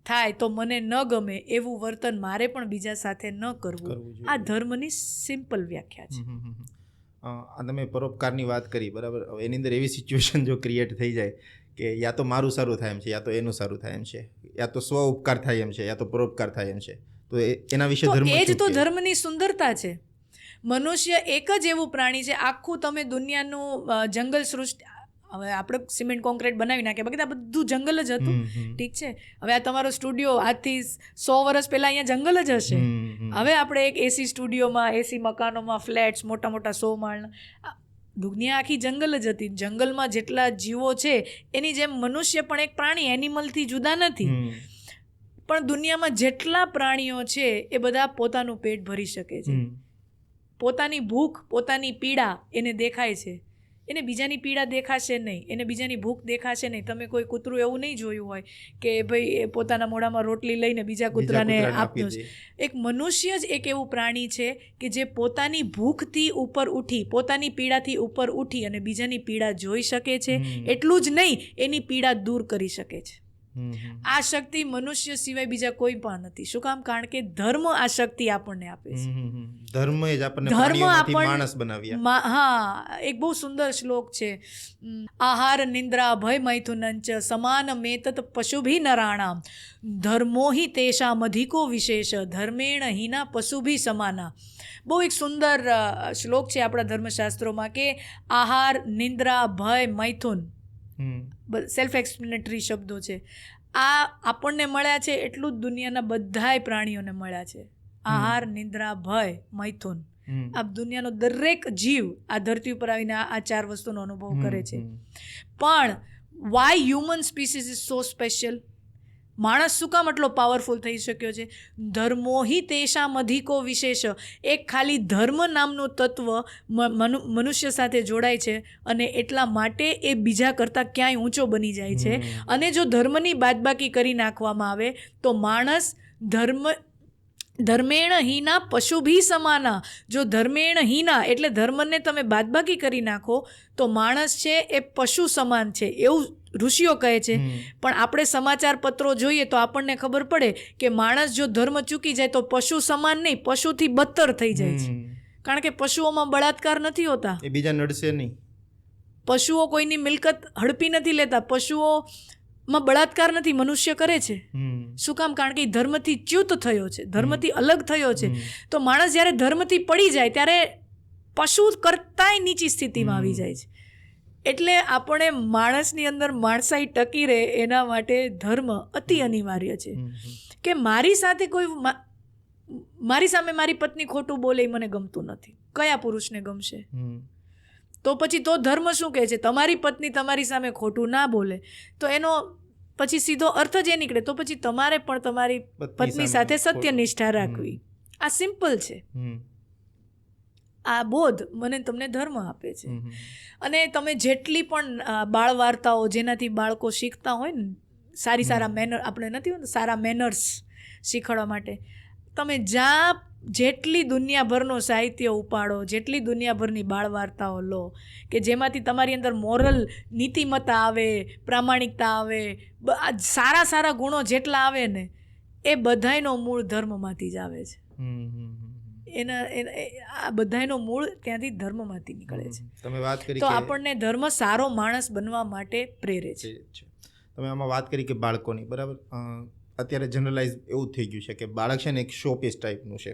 થાય તો મને ન ગમે એવું વર્તન મારે પણ બીજા સાથે ન કરવું. આ ધર્મની સિમ્પલ વ્યાખ્યા છે. આ તમે પરોપકારની વાત કરી, બરાબર. એની અંદર એવી સિચ્યુએશન જો ક્રિએટ થઈ જાય કે યા તો મારું સારું થાય એમ છે, યા તો એનું સારું થાય એમ છે, યા તો સ્વ ઉપકાર થાય એમ છે, યા તો પરોપકાર થાય એમ છે, તો એના વિશે ધર્મ એ જ તો ધર્મની સુંદરતા છે. મનુષ્ય એક જ એવું પ્રાણી છે, આખું તમે દુનિયાનું જંગલ સૃષ્ટિ, હવે આપણે સિમેન્ટ કોન્ક્રીટ બનાવી નાખીએ, બાકી આ બધું જંગલ જ હતું. ઠીક છે, હવે આ તમારો સ્ટુડિયો આજથી 100 વર્ષ પહેલાં અહીંયા જંગલ જ હશે. હવે આપણે એક એસી સ્ટુડિયોમાં, એસી મકાનોમાં, ફ્લેટ્સ મોટા મોટા 100 માળના, દુનિયા આખી જંગલ જ હતી. જંગલમાં જેટલા જીવો છે એની જેમ મનુષ્ય પણ એક પ્રાણી, એનિમલથી જુદા નથી. પણ દુનિયામાં જેટલા પ્રાણીઓ છે એ બધા પોતાનું પેટ ભરી શકે છે. પોતાની ભૂખ, પોતાની પીડા એને દેખાય છે, એને બીજાની પીડા દેખાશે નહીં, એને બીજાની ભૂખ દેખાશે નહીં. તમે કોઈ કૂતરું એવું નહીં જોયું હોય કે ભાઈ એ પોતાના મોઢામાં રોટલી લઈને બીજા કૂતરાને આપતો છે. એક મનુષ્ય જ એક એવું પ્રાણી છે કે જે પોતાની ભૂખથી ઉપર ઉઠી, પોતાની પીડાથી ઉપર ઉઠી અને બીજાની પીડા જોઈ શકે છે. એટલું જ નહીં, એની પીડા દૂર કરી શકે છે. આ શક્તિ મનુષ્ય સિવાય બીજા કોઈ પણ નથી. શું કામ? કારણ કે ધર્મ આ શક્તિ આપણને આપે છે. ધર્મ જ આપણને પ્રાણીઓમાંથી માણસ બનાવ્યા. હા, એક બહુ સુંદર શ્લોક છે, આહાર નિંદ્રા ભય મૈથુનંચ સમાન મેતત પશુભી નરાણામ ધર્મો હિ તેષામ અધિકો વિશેષ ધર્મેણ હિના પશુભી સમાના. બહુ એક સુંદર શ્લોક છે આપણા ધર્મશાસ્ત્રોમાં કે આહાર, નિંદ્રા, ભય, મૈથુન, સેલ્ફ એક્સપ્લેનેટરી શબ્દો છે. આ આપણને મળ્યા છે એટલું જ દુનિયાના બધાય પ્રાણીઓને મળ્યા છે. આહાર, નિંદ્રા, ભય, મૈથુન, આ દુનિયાનો દરેક જીવ આ ધરતી ઉપર આવીને આ 4 વસ્તુનો અનુભવ કરે છે. પણ why human species is so special? માણસ શું કામ આટલો પાવરફુલ થઈ શક્યો છે? ધર્મો હિ તેષામ અધિકો વિશેષ. એક ખાલી ધર્મ નામનું તત્વ મનુષ્ય સાથે જોડાય છે અને એટલા માટે એ બીજા કરતાં ક્યાંય ઊંચો બની જાય છે. અને જો ધર્મની બાદબાકી કરી નાખવામાં આવે તો માણસ ધર્મેણ હીના પશુભી સમાના. જો ધર્મેણ હીના એટલે ધર્મને તમે બાદબાકી કરી નાખો તો માણસ છે એ પશુ સમાન છે એવું ઋષિઓ કહે છે. પણ આપણે સમાચાર પત્રો જોઈએ તો આપણને ખબર પડે કે માણસ જો ધર્મ ચૂકી જાય તો પશુ સમાન નહીં, પશુથી બદતર થઈ જાય છે. કારણ કે પશુઓમાં બળાત્કાર નથી હોતા, એ બીજા નડશે નહીં. પશુઓ કોઈની મિલકત હડપી નથી લેતા, પશુઓમાં બળાત્કાર નથી, મનુષ્ય કરે છે. શું કામ? કારણ કે ધર્મથી ચ્યુત થયો છે, ધર્મથી અલગ થયો છે. તો માણસ જ્યારે ધર્મથી પડી જાય ત્યારે પશુ કરતાંય નીચી સ્થિતિમાં આવી જાય છે. એટલે આપણે માણસની અંદર માણસાઈ ટકી રહે એના માટે ધર્મ અતિ અનિવાર્ય છે. કે મારી સાથે કોઈ મારી સામે મારી પત્ની ખોટું બોલે એ મને ગમતું નથી. કયા પુરુષને ગમશે? તો પછી તો ધર્મ શું કહે છે? તમારી પત્ની તમારી સામે ખોટું ના બોલે તો એનો પછી સીધો અર્થ જ એ નીકળે તો પછી તમારે પણ તમારી પત્ની સાથે સત્યનિષ્ઠા રાખવી. આ સિમ્પલ છે. આ બોધ મને તમને ધર્મ આપે છે. અને તમે જેટલી પણ બાળ વાર્તાઓ જેનાથી બાળકો શીખતા હોય ને, સારા મેનર, આપણે નથી હોતું સારા મેનર્સ શીખવાડવા માટે, તમે જ્યાં જેટલી દુનિયાભરનો સાહિત્ય ઉપાડો, જેટલી દુનિયાભરની બાળ વાર્તાઓ લો કે જેમાંથી તમારી અંદર મોરલ નીતિમત્તા આવે, પ્રામાણિકતા આવે, સારા ગુણો જેટલા આવે ને એ બધાયનો મૂળ ધર્મમાંથી જ આવે છે. આ બધાયનો મૂળ ત્યાંથી ધર્મમાંથી નીકળે છે. તમે વાત કરી તો આપણને ધર્મ સારો માણસ બનવા માટે પ્રેરે છે. તમે આમાં વાત કરી કે બાળકોની, બરાબર. અત્યારે જનરલાઇઝ એવું થઈ ગયું છે કે બાળક છે ને એક શો પીસ ટાઈપનું છે.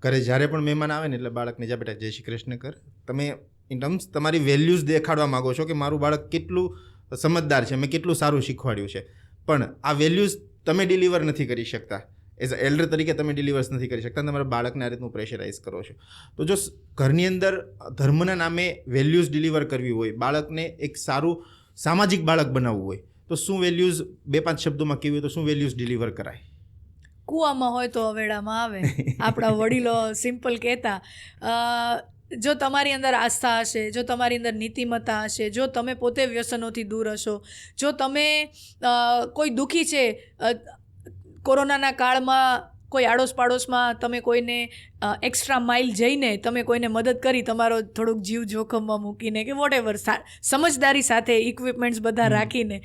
ઘરે જ્યારે પણ મહેમાન આવે ને એટલે બાળકને જા બેટા જય શ્રી કૃષ્ણ કર. તમે ઇન ટર્મ્સ તમારી વેલ્યુઝ દેખાડવા માગો છો કે મારું બાળક કેટલું સમજદાર છે, મેં કેટલું સારું શીખવાડ્યું છે. પણ આ વેલ્યુઝ તમે ડિલિવર નથી કરી શકતા. એઝ અ એલ્ડર તરીકે તમે ડિલિવર્સ નથી કરી શકતા. તમારા બાળકને આ રીતનું પ્રેશરાઇઝ કરો છો. તો જો ઘરની અંદર ધર્મના નામે વેલ્યુઝ ડિલિવર કરવી હોય, બાળકને એક સારું સામાજિક બાળક બનાવવું હોય, તો શું વેલ્યુઝ 2-5 શબ્દોમાં કેવી હોય તો શું વેલ્યુઝ ડિલિવર કરાય? કૂવામાં હોય તો અવેડામાં આવે. આપણા વડીલો સિમ્પલ કહેતા, જો તમારી અંદર આસ્થા હશે, જો તમારી અંદર નીતિમત્તા હશે, જો તમે પોતે વ્યસનોથી દૂર હશો, જો તમે કોઈ દુઃખી છે, કોરોનાના કાળમાં કોઈ આડોશ પાડોશમાં તમે કોઈને એક્સ્ટ્રા માઇલ જઈને તમે કોઈને મદદ કરી, તમારો થોડુંક જીવ જોખમમાં મૂકીને કે વોટ એવર, સમજદારી સાથે ઇક્વિપમેન્ટ્સ બધા રાખીને,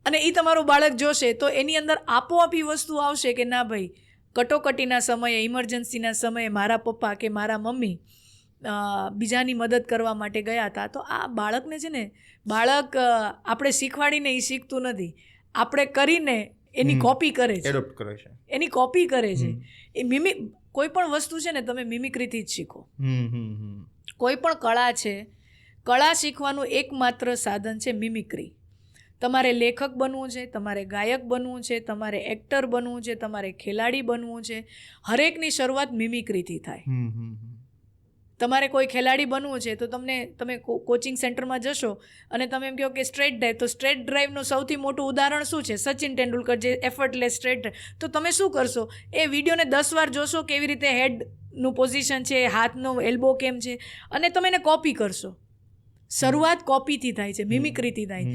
અને એ તમારું બાળક જોશે તો એની અંદર આપોઆપ વસ્તુ આવશે કે ના ભાઈ, કટોકટીના સમયે, ઇમરજન્સીના સમયે મારા પપ્પા કે મારા મમ્મી બીજાની મદદ કરવા માટે ગયા હતા. તો આ બાળકને છે ને, બાળક આપણે શીખવાડીને એ શીખતું નથી, આપણે કરીને એની કોપી કરે છે, એડોપ્ટ કરે છે, એની કોપી કરે છે. એ કોઈ પણ વસ્તુ છે ને તમે મિમિક્રીથી જ શીખો. કોઈ પણ કળા છે, કળા શીખવાનું એકમાત્ર સાધન છે મિમિક્રી. તમારે લેખક બનવું છે, તમારે ગાયક બનવું છે, તમારે એક્ટર બનવું છે, તમારે ખેલાડી બનવું છે, હરેકની શરૂઆત મિમિક્રીથી થાય. તમારે કોઈ ખેલાડી બનવું છે તો તમે કોચિંગ સેન્ટરમાં જશો અને તમે એમ કહો કે સ્ટ્રેટ ડ્રાઈવ, તો સ્ટ્રેટ ડ્રાઈવનું સૌથી મોટું ઉદાહરણ શું છે? સચિન તેંડુલકર, જે એફર્ટલેસ સ્ટ્રેટ ડ્રાઈવ. તો તમે શું કરશો? એ વિડીયોને 10 વાર જોશો, કેવી રીતે હેડનું પોઝિશન છે, હાથનો એલ્બો કેમ છે, અને તમે એને કોપી કરશો. શરૂઆત કોપીથી થાય છે, મિમિક્રીથી થાય.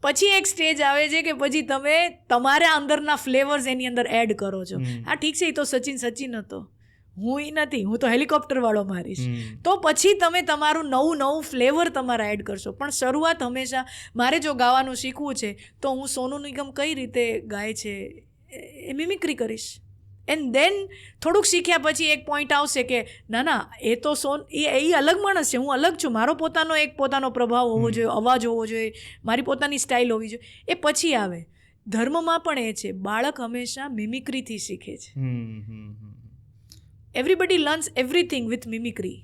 પછી એક સ્ટેજ આવે છે કે પછી તમે તમારા અંદરના ફ્લેવર્સ એની અંદર એડ કરો છો. હા ઠીક છે, એ તો સચિન હતો, હું એ નથી, હું તો હેલિકોપ્ટરવાળો મારીશ. તો પછી તમે તમારું નવું ફ્લેવર તમારા એડ કરશો. પણ શરૂઆત હંમેશા, મારે જો ગાવાનું શીખવું છે તો હું સોનુ નિગમ કઈ રીતે ગાય છે એ મિમિક્રી કરીશ. એન્ડ દેન થોડુંક શીખ્યા પછી એક પોઈન્ટ આવશે કે ના એ તો એ અલગ માણસ છે, હું અલગ છું, મારો પોતાનો પ્રભાવ હોવો જોઈએ, અવાજ હોવો જોઈએ, મારી પોતાની સ્ટાઇલ હોવી જોઈએ. એ પછી આવે. ધર્મમાં પણ એ છે, બાળક હંમેશા મિમિક્રીથી શીખે છે. Everybody learns everything with mimicry.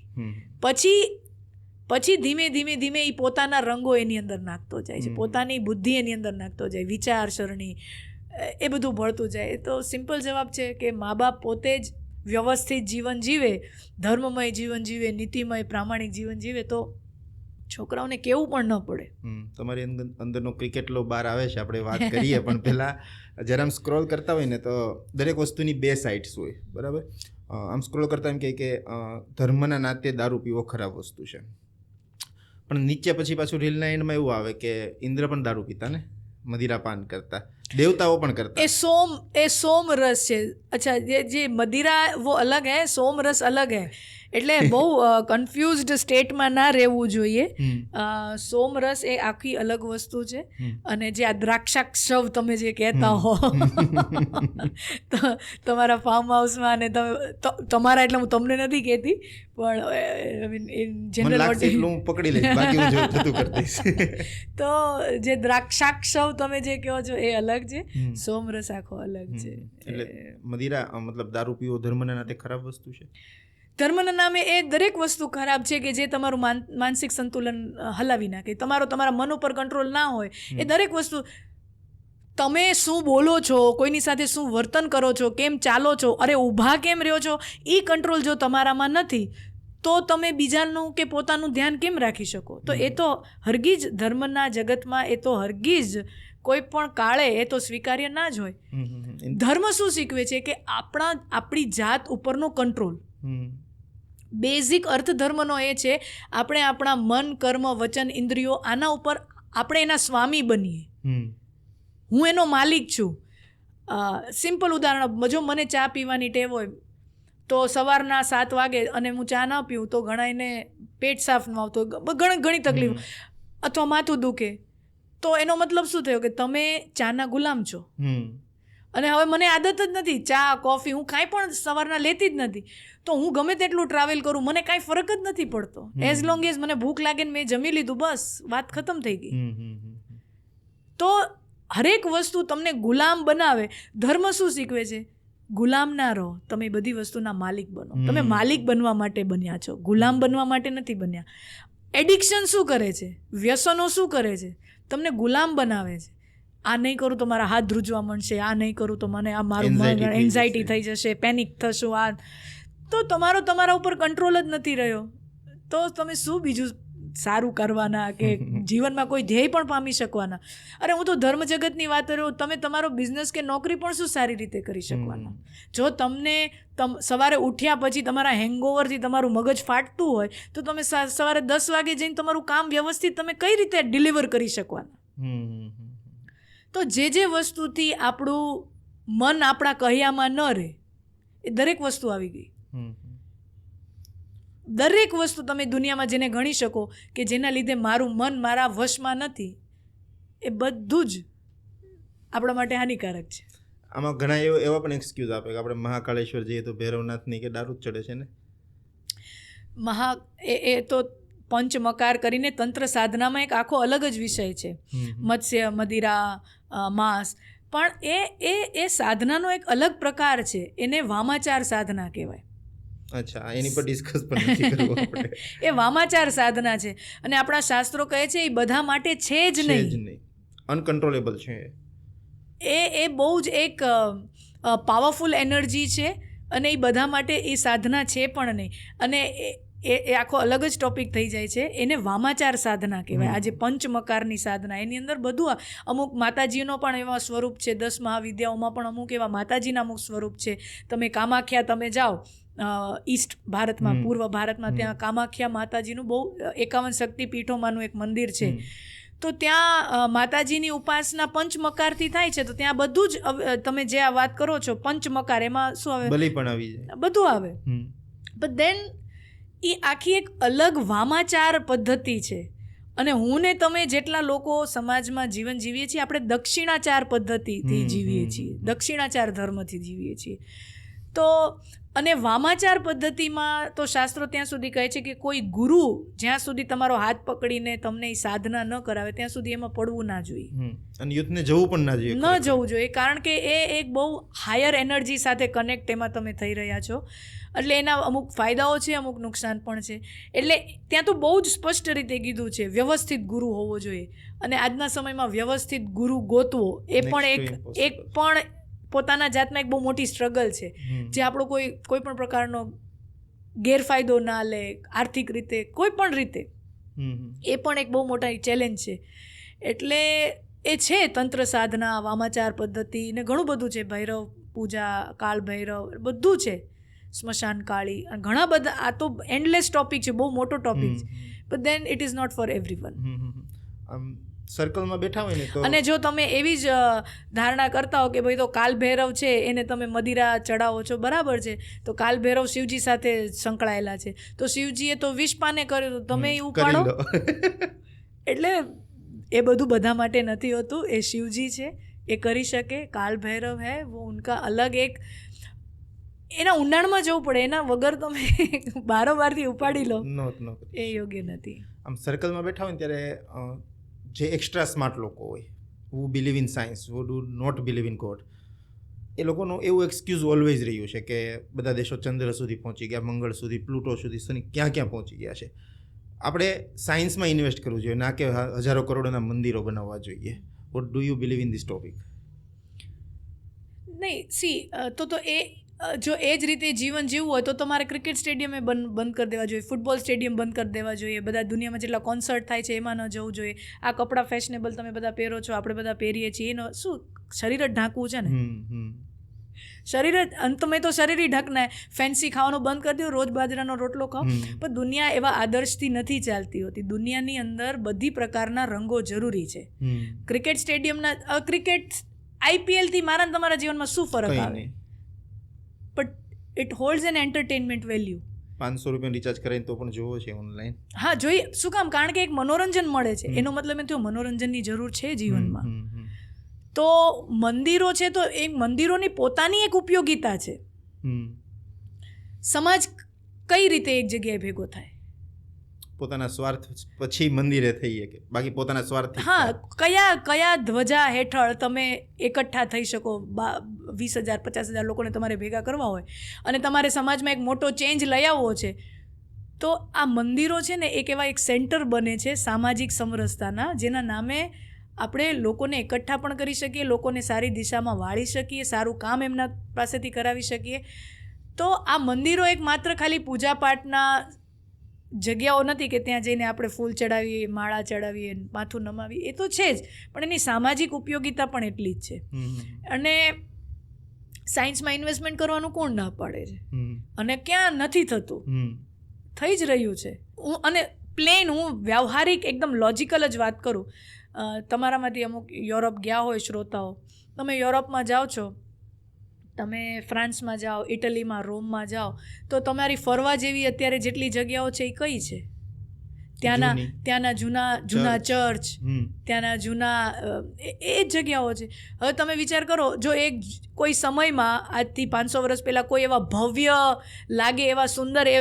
પછી ધીમે એ પોતાના રંગો એની અંદર નાખતો જાય છે, પોતાની બુદ્ધિ એની અંદર નાખતો જાય, વિચારસરણી, એ બધું ભળતું જાય. તો સિમ્પલ જવાબ છે કે મા બાપ પોતે જ વ્યવસ્થિત જીવન જીવે, ધર્મમય જીવન જીવે, નીતિમય પ્રામાણિક જીવન જીવે, તો છોકરાઓને કેવું પણ ન પડે. તમારી અંદરનો ક્રિકેટલો બહાર આવે છે, આપણે વાત કરીએ. પણ પહેલાં જ્યારે આમ સ્ક્રોલ કરતા હોય ને તો દરેક વસ્તુની 2 સાઇડ્સ હોય, બરાબર. આમ સ્ક્રોલ કરતા એમ કહે કે ધર્મના નાતે દારૂ પીવો ખરાબ વસ્તુ છે, પણ નીચે પછી પાછું રીલના એન્ડમાં એવું આવે કે ઇન્દ્ર પણ દારૂ પીતા ને, મદિરા પાન કરતા, દેવતાઓ પણ કરતા. એ સોમ રસ છે. અચ્છા, જે મદિરા वो अलग है, सोम रस अलग है. એટલે બહુ કન્ફ્યુઝડ સ્ટેટમાં ના રહેવું જોઈએ. સોમ રસ એ આખી અલગ વસ્તુ છે. અને જે આ દ્રાક્ષાક્ષવ તમે જે કહેતા હો તમારા ફાર્મ હાઉસમાં, અને તમારા, એટલે હું તમને નથી કહેતી, પણ જનરલ પકડી લઈશ, બાકી હું જતું કરી દઈશ. તો જે દ્રાક્ષાક્ષવ તમે જે કહો છો એ અલગ છે, સોમરસ આખો અલગ છે. એટલે મદિરા મતલબ દારૂ પીવો ધર્મના નાતે ખરાબ વસ્તુ છે. ધર્મના નામે એ દરેક વસ્તુ ખરાબ છે કે જે તમારું માનસિક સંતુલન હલાવી નાખે. તમારા મન ઉપર કંટ્રોલ ના હોય એ દરેક વસ્તુ, તમે શું બોલો છો, કોઈની સાથે શું વર્તન કરો છો, કેમ ચાલો છો, અરે ઊભા કેમ રહ્યો છો, એ કંટ્રોલ જો તમારામાં નથી તો તમે બીજાનું કે પોતાનું ધ્યાન કેમ રાખી શકો? તો એ તો હરગીજ ધર્મના જગતમાં એ તો હરગીજ કોઈ પણ કાળે એ તો સ્વીકાર્ય ના જ હોય. ધર્મ શું શીખવે છે કે આપણી જાત ઉપરનો કંટ્રોલ. બેઝિક અર્થ ધર્મનો એ છે આપણે આપણા મન, કર્મ, વચન, ઇન્દ્રિયો આના ઉપર આપણે એના સ્વામી બનીએ. હું એનો માલિક છું. સિમ્પલ ઉદાહરણ, જો મને ચા પીવાની ટેવ હોય તો સવારના 7 વાગે અને હું ચા ના પીઉં તો ઘણાને પેટ સાફ ન આવતું, ઘણી તકલીફ, અથવા માથું દુખે. તો એનો મતલબ શું થયો કે તમે ચાના ગુલામ છો. અને હવે મને આદત જ નથી ચા, કોફી, હું કાંઈ પણ સવારના લેતી જ નથી. તો હું ગમે તેટલું ટ્રાવેલ કરું મને કાંઈ ફરક જ નથી પડતો. એઝ લોંગ એઝ મને ભૂખ લાગે ને મેં જમી લીધું, બસ વાત ખતમ થઈ ગઈ. તો હરેક વસ્તુ તમને ગુલામ બનાવે. ધર્મ શું શીખવે છે? ગુલામ ના રહો, તમે બધી વસ્તુના માલિક બનો. તમે માલિક બનવા માટે બન્યા છો, ગુલામ બનવા માટે નથી બન્યા. એડિક્શન શું કરે છે? વ્યસનો શું કરે છે? તમને ગુલામ બનાવે છે. આ નહીં કરું તો મારા હાથ ધ્રુજવા મળશે, આ નહીં કરું તો મને આ મારું એન્ઝાઇટી થઈ જશે, પેનિક થશું. આ તો તમારા ઉપર કંટ્રોલ જ નથી રહ્યો તો તમે શું બીજું સારું કરવાના કે જીવનમાં કોઈ ધ્યેય પણ પામી શકવાના? અરે હું તો ધર્મ જગતની વાત કરું, તમે તમારો બિઝનેસ કે નોકરી પણ શું સારી રીતે કરી શકવાના? જો તમને સવારે ઉઠ્યા પછી તમારા હેંગઓવરથી તમારું મગજ ફાટતું હોય તો તમે સવારે 10 વાગે જઈને તમારું કામ વ્યવસ્થિત તમે કઈ રીતે ડિલિવર કરી શકવાના? તો જે વસ્તુથી આપણું મન આપણા કહ્યામાં ન રહે એ દરેક વસ્તુ આવી ગઈ. દરેક વસ્તુ તમે દુનિયામાં જેને ગણી શકો કે જેના લીધે મારું મન મારા વશમાં નથી, એ બધું જ આપણા માટે હાનિકારક છે. આમાં ઘણા એવા પણ એક્સક્યુઝ આપે કે આપણે મહાકાળેશ્વર જઈએ તો ભૈરવનાથની કે દારૂ જ ચડે છે ને. એ તો પંચમકાર કરીને તંત્ર સાધનામાં એક આખો અલગ જ વિષય છે. મત્સ્ય, મદિરા, માંસ, પણ એ સાધનાનો એક અલગ પ્રકાર છે. એને વામાચાર સાધના કહેવાય. અચ્છા, એની પર ડિસ્કસ પણ નથી કરવું આપણે. એ વામાચાર સાધના છે અને આપણા શાસ્ત્રો કહે છે એ બધા માટે છે જ નહીં, અનકન્ટ્રોલેબલ છે. એ બહુ જ એક પાવરફુલ એનર્જી છે અને એ બધા માટે એ સાધના છે પણ નહીં. અને એ આખો અલગ જ ટોપિક થઈ જાય છે. એને વામાચાર સાધના કહેવાય. આજે પંચમકારની સાધના, એની અંદર બધું અમુક માતાજીનો પણ એવા સ્વરૂપ છે. 10 મહાવિદ્યાઓમાં પણ અમુક એવા માતાજીના અમુક સ્વરૂપ છે. તમે કામાખ્યા તમે જાઓ ઈસ્ટ ભારતમાં, પૂર્વ ભારતમાં, ત્યાં કામાખ્યા માતાજીનું બહુ 51 શક્તિપીઠોમાંનું એક મંદિર છે. તો ત્યાં માતાજીની ઉપાસના પંચમકારથી થાય છે. તો ત્યાં બધું જ તમે જે આ વાત કરો છો પંચમકાર, એમાં શું આવે? બલિ પણ આવી જાય, બધું આવે. બટ દેન એ આખી એક અલગ વામાચાર પદ્ધતિ છે. અને હું ને તમે જેટલા લોકો સમાજમાં જીવન જીવીએ છીએ, આપણે દક્ષિણાચાર પદ્ધતિથી જીવીએ છીએ, દક્ષિણાચાર ધર્મથી જીવીએ છીએ. તો અને વામાચાર પદ્ધતિમાં તો શાસ્ત્રો ત્યાં સુધી કહે છે કે કોઈ ગુરુ જ્યાં સુધી તમારો હાથ પકડીને તમને એ સાધના ન કરાવે ત્યાં સુધી એમાં પડવું ના જોઈએ. અને યુથને જવું પણ ના જોઈએ. કારણ કે એ એક બહુ હાયર એનર્જી સાથે કનેક્ટ એમાં તમે થઈ રહ્યા છો. એટલે એના અમુક ફાયદાઓ છે, અમુક નુકસાન પણ છે. એટલે ત્યાં તો બહુ જ સ્પષ્ટ રીતે કીધું છે વ્યવસ્થિત ગુરુ હોવો જોઈએ. અને આજના સમયમાં વ્યવસ્થિત ગુરુ ગોતવો એ પણ એક પણ પોતાના જાતમાં એક બહુ મોટી સ્ટ્રગલ છે. જે આપણો કોઈ પણ પ્રકારનો ગેરફાયદો ના લે, આર્થિક રીતે કોઈ પણ રીતે, એ પણ એક બહુ મોટા ચેલેન્જ છે. એટલે એ છે તંત્ર સાધના, વામાચાર પદ્ધતિ ને ઘણું બધું છે. ભૈરવ પૂજા, કાળ ભૈરવ, બધું છે. સ્મશાન કાળી, ઘણા બધા. આ તો એન્ડલેસ ટોપિક છે, બહુ મોટો ટોપિક છે. But then it is not for everyone. સર્કલમાં બેઠા હોય ને તો, અને જો તમે એવી જ ધારણા કરતા હો કે ભાઈ તો કાલ ભૈરવ છે એને તમે મદિરા ચડાવો છો, બરાબર છે, તો કાલ ભૈરવ શિવજી સાથે સંકળાયેલા છે, તો શિવજીએ તો વિષ પાને કર્યું તો તમે એ ઉપાડો. એટલે એ બધું બધા માટે નથી હોતું. એ શિવજી છે, એ કરી શકે. કાલ ભૈરવ હે वो उनका अलग एक, એના ઊંડાણમાં જવું પડે. એના વગર તમે બારોબારથી ઉપાડી લો એ યોગ્ય નથી. આમ સર્કલમાં બેઠા હોય ને ત્યારે જે એક્સ્ટ્રા સ્માર્ટ લોકો હોય, who believe in science, who do not believe in God, એ લોકોનું એવું એક્સક્યુઝ ઓલવેઝ રહ્યું છે કે બધા દેશો ચંદ્ર સુધી પહોંચી ગયા, મંગળ સુધી, પ્લુટો સુધી, શનિ ક્યાં ક્યાં પહોંચી ગયા છે. આપણે સાયન્સમાં ઇન્વેસ્ટ કરવું જોઈએ, ના કે હજારો કરોડોના મંદિરો બનાવવા જોઈએ. What do you believe in this topic? નહીં તો એ જો એ જ રીતે જીવન જીવવું હોય તો તમારે ક્રિકેટ સ્ટેડિયમે બંધ કરી દેવા જોઈએ, ફૂટબોલ સ્ટેડિયમ બંધ કરી દેવા જોઈએ, બધા દુનિયામાં જેટલા કોન્સર્ટ થાય છે એમાં ન જવું જોઈએ. આ કપડાં ફેશનેબલ તમે બધા પહેરો છો, આપણે બધા પહેરીએ છીએ, એનો શું શરીર જ ઢાંકવું છે ને? શરીર જ અંતમાં તો શરીર ઢકના. ફેન્સી ખાવાનું બંધ કરી દો, રોજ બાજરાનો રોટલો ખાઓ. પણ દુનિયા એવા આદર્શથી નથી ચાલતી હોતી. દુનિયાની અંદર બધી પ્રકારના રંગો જરૂરી છે. ક્રિકેટ સ્ટેડિયમના ક્રિકેટ IPLથી મારા ને તમારા જીવનમાં શું ફરક આવે? But it holds an entertainment value. 500 રૂપિયા રિચાર્જ કરાવીને તો પણ જોવો છે ઓનલાઈન. હા જોઈએ. શું કામ? કારણ કે એક મનોરંજન મળે છે. એનો મતલબ એ થયો મનોરંજનની જરૂર છે જીવનમાં. તો મંદિરો છે તો એ મંદિરોની પોતાની એક ઉપયોગિતા છે. સમાજ કઈ રીતે એક જગ્યાએ ભેગો થાય? પોતાના સ્વાર્થ પછી મંદિરે થઈએ કે બાકી પોતાના સ્વાર્થ? હા, કયા ધ્વજા હેઠળ તમે એકઠા થઈ શકો? 20,000 50,000 લોકોને તમારે ભેગા કરવા હોય અને તમારે સમાજમાં એક મોટો ચેન્જ લઈ આવવો છે, તો આ મંદિરો છે ને એક એવા એક સેન્ટર બને છે સામાજિક સમરસતાના, જેના નામે આપણે લોકોને એકઠા પણ કરી શકીએ, લોકોને સારી દિશામાં વાળી શકીએ, સારું કામ એમના પાસેથી કરાવી શકીએ. તો આ મંદિરો એક માત્ર ખાલી પૂજાપાઠના જગ્યાઓ નથી કે ત્યાં જઈને આપણે ફૂલ ચડાવીએ, માળા ચડાવીએ, માથું નમાવીએ, એ તો છે જ, પણ એની સામાજિક ઉપયોગિતા પણ એટલી જ છે. અને સાયન્સમાં ઇન્વેસ્ટમેન્ટ કરવાનું કોણ ના પાડે છે? અને ક્યાં નથી થતું? થઈ જ રહ્યું છે. હું વ્યવહારિક એકદમ લોજિકલ જ વાત કરું. તમારામાંથી અમુક યુરોપ ગયા હોય શ્રોતાઓ, તમે યુરોપમાં જાઓ છો, તમે ફ્રાન્સમાં જાઓ, ઇટલીમાં, રોમમાં જાઓ, તો તમારી ફરવા જેવી અત્યારે જેટલી જગ્યાઓ છે એ કઈ છે? ત્યાંના જૂના ચર્ચ, ત્યાંના જૂના એ જ જગ્યાઓ છે. હવે તમે વિચાર કરો, જો કોઈ સમયમાં આજથી 500 વર્ષ પહેલાં કોઈ એવા ભવ્ય લાગે એવા સુંદર એ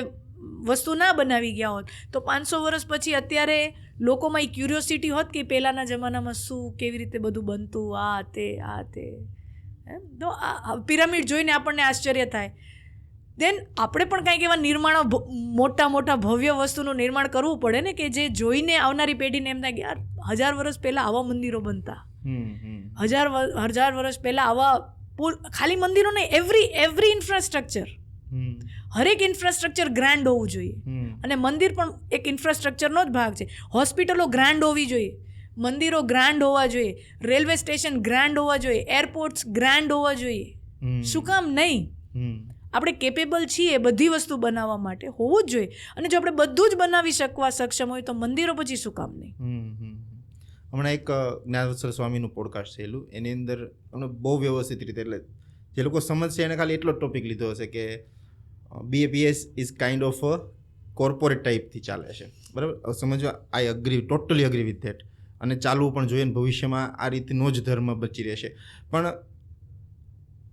વસ્તુ ના બનાવી ગયા હોત, તો 500 વર્ષ પછી અત્યારે લોકોમાં એ ક્યુરિયોસિટી હોત કે પહેલાંના જમાનામાં શું, કેવી રીતે બધું બનતું, આ તે તો પિરામિડ જોઈને આપણને આશ્ચર્ય થાય. દેન આપણે પણ કંઈક એવા નિર્માણો, મોટા ભવ્ય વસ્તુનું નિર્માણ કરવું પડે ને, કે જે જોઈને આવનારી પેઢીને એમ થાય કે યાર 1000 વર્ષ પહેલાં આવા મંદિરો બનતા, 1000 વર્ષ પહેલાં આવા ખાલી મંદિરો નહીં, એવરી ઇન્ફ્રાસ્ટ્રક્ચર, હરેક ઇન્ફ્રાસ્ટ્રક્ચર ગ્રાન્ડ હોવું જોઈએ. અને મંદિર પણ એક ઇન્ફ્રાસ્ટ્રક્ચરનો જ ભાગ છે. હોસ્પિટલો ગ્રાન્ડ હોવી જોઈએ, મંદિરો ગ્રાન્ડ હોવા જોઈએ, રેલવે સ્ટેશન ગ્રાન્ડ હોવા જોઈએ, એરપોર્ટ્સ ગ્રાન્ડ હોવા જોઈએ. શું કામ નહીં? આપણે કેપેબલ છીએ બધી વસ્તુ બનાવવા માટે, હોવું જ જોઈએ. અને જો આપણે બધું જ બનાવી સક્ષમ હોય તો મંદિરો પછી શું કામ નહીં? હમણાં એક જ્ઞાનવત્સલ સ્વામીનું પોડકાસ્ટ થયેલું, એની અંદર અમને બહુ વ્યવસ્થિત રીતે, એટલે જે લોકો સમજશે એને ખાલી એટલો ટોપિક લીધો હશે કે BAPS is kind of a corporate ટાઈપથી ચાલે છે, બરાબર? સમજવા, ટોટલી અગ્રી વિથ ધેટ. અને ચાલવું પણ જોઈએ, ભવિષ્યમાં આ રીતનો જ ધર્મ બચી રહેશે. પણ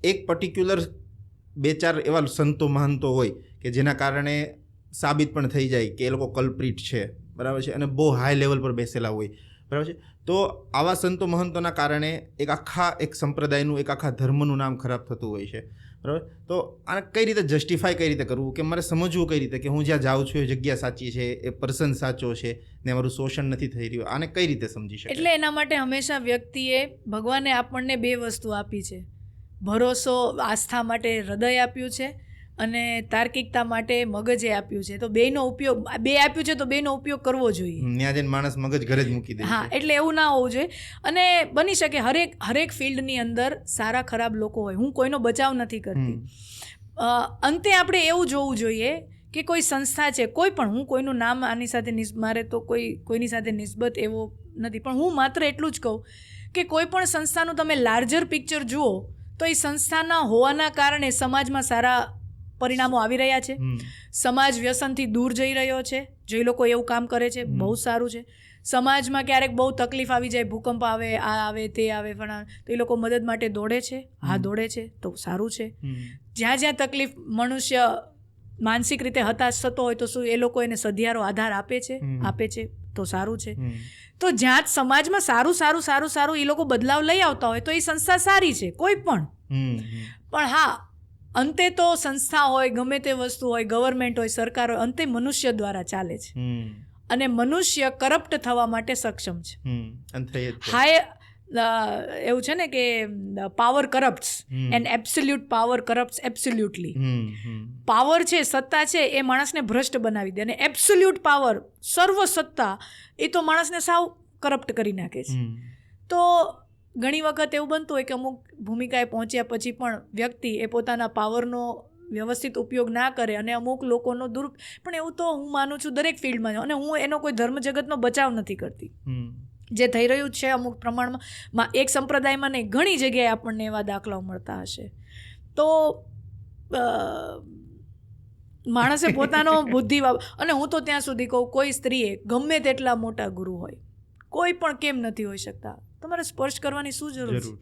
એક પર્ટિક્યુલર 2-4 એવા સંતો મહંતો હોય કે જેના કારણે સાબિત પણ થઈ જાય કે એ લોકો કલ્પ્રિટ છે, બરાબર છે, અને બહુ હાઈ લેવલ પર બેસેલા હોય, બરાબર છે. તો આવા સંતો મહંતોના કારણે એક સંપ્રદાયનું, એક આખા ધર્મનું નામ ખરાબ થતું હોય છે, બરાબર? તો આને કઈ રીતે જસ્ટિફાય કઈ રીતે કરવું, કે મારે સમજવું કઈ રીતે કે હું જ્યાં જાઉં છું એ જગ્યા સાચી છે, એ પર્સન સાચો છે ને મારું શોષણ નથી થઈ રહ્યું? આને કઈ રીતે સમજી શકે? એટલે એના માટે હંમેશા વ્યક્તિએ, ભગવાને આપણને 2 વસ્તુ આપી છે. ભરોસો, આસ્થા માટે હૃદય આપ્યું છે, અને તાર્કિકતા માટે મગજે આપ્યું છે. તો 2નો ઉપયોગ, 2 આપ્યું છે તો 2નો ઉપયોગ કરવો જોઈએ. ત્યાં જઈને માણસ મગજ ઘરે જ મૂકી દે. હા, એટલે એવું ના હોવું જોઈએ. અને બની શકે હરેક ફિલ્ડની અંદર સારા ખરાબ લોકો હોય, હું કોઈનો બચાવ નથી કરતી. અંતે આપણે એવું જોવું જોઈએ કે કોઈ સંસ્થા છે, કોઈ પણ, હું કોઈનું નામ આની સાથે મારે તો કોઈની સાથે નિસ્બત એવો નથી, પણ હું માત્ર એટલું જ કહું કે કોઈ પણ સંસ્થાનું તમે લાર્જર પિક્ચર જુઓ તો એ સંસ્થાના હોવાના કારણે સમાજમાં સારા પરિણામો આવી રહ્યા છે, સમાજ વ્યસનથી દૂર જઈ રહ્યો છે, જે લોકો એવું કામ કરે છે બહુ સારું છે. સમાજમાં ક્યારેક બહુ તકલીફ આવી જાય, ભૂકંપ આવે, આ આવે, તે આવે, પણ તો એ લોકો મદદ માટે દોડે છે, દોડે છે તો સારું છે. જ્યાં તકલીફ, મનુષ્ય માનસિક રીતે હતાશ થતો હોય તો શું એ લોકો એને સધિયારો આધાર આપે છે તો સારું છે. તો જ્યાં સમાજમાં સારું એ લોકો બદલાવ લઈ આવતા હોય તો એ સંસ્થા સારી છે. કોઈ પણ પણ હા, અંતે તો સંસ્થા હોય, ગમે તે વસ્તુ હોય, ગવર્મેન્ટ હોય, સરકાર હોય, અંતે મનુષ્ય દ્વારા ચાલે છે અને મનુષ્ય કરપ્ટ થવા માટે સક્ષમ છે. હાય એવું છે ને કે power corrupts and absolute power corrupts absolutely. Power છે, સત્તા છે, એ માણસને ભ્રષ્ટ બનાવી દે, અને એબ્સોલ્યુટ પાવર, સર્વ સત્તા, એ તો માણસને સાવ કરપ્ટ કરી નાખે છે. તો ઘણી વખત એવું બનતું હોય કે અમુક ભૂમિકાએ પહોંચ્યા પછી પણ વ્યક્તિ એ પોતાના પાવરનો વ્યવસ્થિત ઉપયોગ ના કરે અને અમુક લોકોનો પણ એવું તો હું માનું છું દરેક ફિલ્ડમાં, અને હું એનો કોઈ ધર્મ જગતનો બચાવ નથી કરતી. જે થઈ રહ્યું છે અમુક પ્રમાણમાં, એક સંપ્રદાયમાં નહીં, ઘણી જગ્યાએ આપણને એવા દાખલાઓ મળતા હશે. તો માણસે પોતાનો બુદ્ધિ અને હું તો ત્યાં સુધી કહું, કોઈ સ્ત્રીએ ગમે તેટલા મોટા ગુરુ હોય, કોઈ પણ કેમ નથી હોઈ શકતા, તમારે સ્પર્શ કરવાની શું જરૂર છે?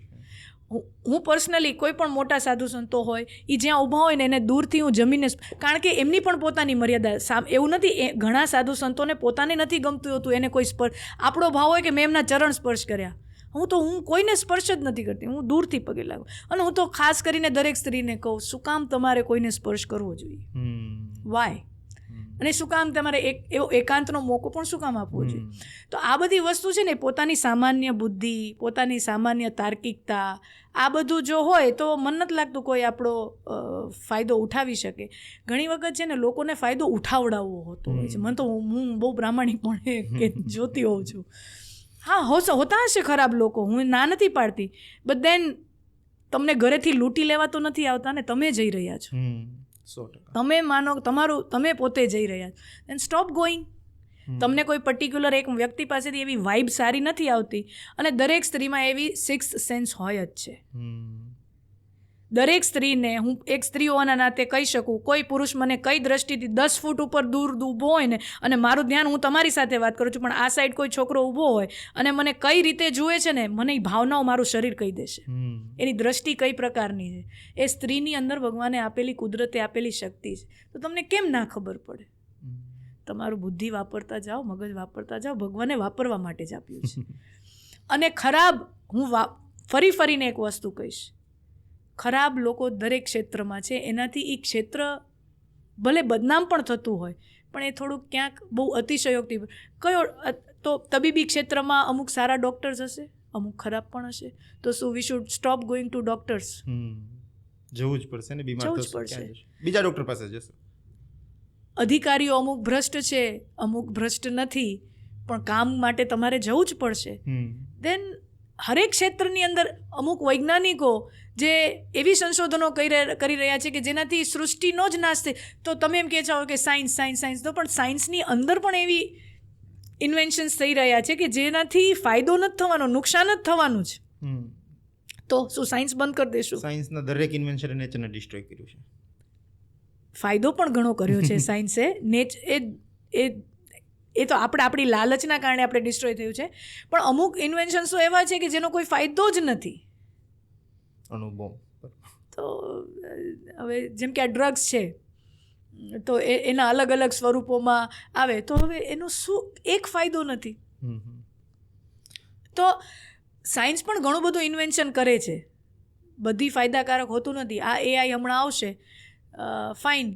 હું પર્સનલી કોઈ પણ મોટા સાધુ સંતો હોય, એ જ્યાં ઊભા હોય ને એને દૂરથી હું જમીને, કારણ કે એમની પણ પોતાની મર્યાદા, એવું નથી, ઘણા સાધુ સંતોને પોતાને નથી ગમતું હતું એને કોઈ સ્પર્શ, આપણો ભાવ હોય કે મેં એમના ચરણ સ્પર્શ કર્યા, હું કોઈને સ્પર્શ જ નથી કરતી, હું દૂરથી પગે લાગું. અને હું તો ખાસ કરીને દરેક સ્ત્રીને કહું, શું કામ તમારે કોઈને સ્પર્શ કરવો જોઈએ? વાય? અને શું કામ તમારે એવો એકાંતનો મોકો પણ શું કામ આપવો જોઈએ? તો આ બધી વસ્તુ છે ને, પોતાની સામાન્ય બુદ્ધિ, પોતાની સામાન્ય તાર્કિકતા, આ બધું જો હોય તો મને નથી લાગતું કોઈ આપણો ફાયદો ઉઠાવી શકે. ઘણી વખત છે ને લોકોને ફાયદો ઉઠાવડાવવો હોતો હોય છે. મને તો હું બહુ પ્રામાણિકપણે કે જોતી હોઉં છું. હા, હોતા હશે ખરાબ લોકો, હું ના નથી પાડતી, બટ દેન તમને ઘરેથી લૂંટી લેવા તો નથી આવતા ને, તમે જઈ રહ્યા છો, તમે માનો તમે પોતે જઈ રહ્યા છો, દેન સ્ટોપ ગોઈંગ. તમને કોઈ પર્ટિક્યુલર એક વ્યક્તિ પાસેથી એવી વાઇબ સારી નથી આવતી, અને દરેક સ્ત્રીમાં એવી સિક્સ્થ સેન્સ હોય જ છે. દરેક સ્ત્રીને હું એક સ્ત્રી હોવાના નાતે કહી શકું, કોઈ પુરુષ મને કઈ દ્રષ્ટિથી 10 ફૂટ ઉપર દૂર ઊભો હોય ને, અને મારું ધ્યાન, હું તમારી સાથે વાત કરું છું, પણ આ સાઈડ કોઈ છોકરો ઊભો હોય અને મને કઈ રીતે જુએ છે ને, મને એ ભાવનાઓ મારું શરીર કહી દેશે, એની દ્રષ્ટિ કઈ પ્રકારની છે. એ સ્ત્રીની અંદર ભગવાને આપેલી, કુદરતે આપેલી શક્તિ છે. તો તમને કેમ ના ખબર પડે? તમારું બુદ્ધિ વાપરતા જાઓ, મગજ વાપરતા જાઓ, ભગવાને વાપરવા માટે જ આપ્યું છે. અને ખરાબ, હું ફરીને એક વસ્તુ કહીશ, ખરાબ લોકો દરેક ક્ષેત્રમાં છે, એનાથી એ ક્ષેત્ર ભલે બદનામ પણ થતું હોય, પણ એ થોડુંક ક્યાંક બહુ અતિશયોક્તિ. તો તબીબી ક્ષેત્રમાં અમુક સારા ડૉક્ટર્સ હશે, અમુક ખરાબ પણ હશે. તો શું we should stop going to doctors? જવું જ પડશે ને, બીમાર થશે, બીજા ડૉક્ટર પાસે જશે. અધિકારીઓ અમુક ભ્રષ્ટ છે, અમુક ભ્રષ્ટ નથી, પણ કામ માટે તમારે જવું જ પડશે. દેન હરેક ક્ષેત્રની અંદર અમુક વૈજ્ઞાનિકો જે એવી સંશોધનો કરી રહ્યા છે કે જેનાથી સૃષ્ટિનો જ નાશ થાય. તો તમે એમ કહે છો કે સાયન્સ, તો પણ સાયન્સની અંદર પણ એવી ઇન્વેન્શન્સ થઈ રહ્યા છે કે જેનાથી ફાયદો નથી થવાનો, નુકસાન જ થવાનું છે. તો શું સાયન્સ બંધ કરી દેશું? સાયન્સના દરેક ઇન્વેન્શને નેચરને ડિસ્ટ્રોય કર્યું છે. ફાયદો પણ ઘણો કર્યો છે સાયન્સે. એ તો આપણી લાલચના કારણે આપણે ડિસ્ટ્રોય થયું છે, પણ અમુક ઇન્વેન્શન્સો એવા છે કે જેનો કોઈ ફાયદો જ નથી. અણુબોમ્બ. તો હવે જેમ કે આ ડ્રગ્સ છે, તો એના અલગ અલગ સ્વરૂપોમાં આવે, તો હવે એનો શું એક ફાયદો નથી. તો સાયન્સ પણ ઘણું બધું ઇન્વેન્શન કરે છે, બધી ફાયદાકારક હોતું નથી. આ એઆઈ હમણાં આવશે, ફાઇન,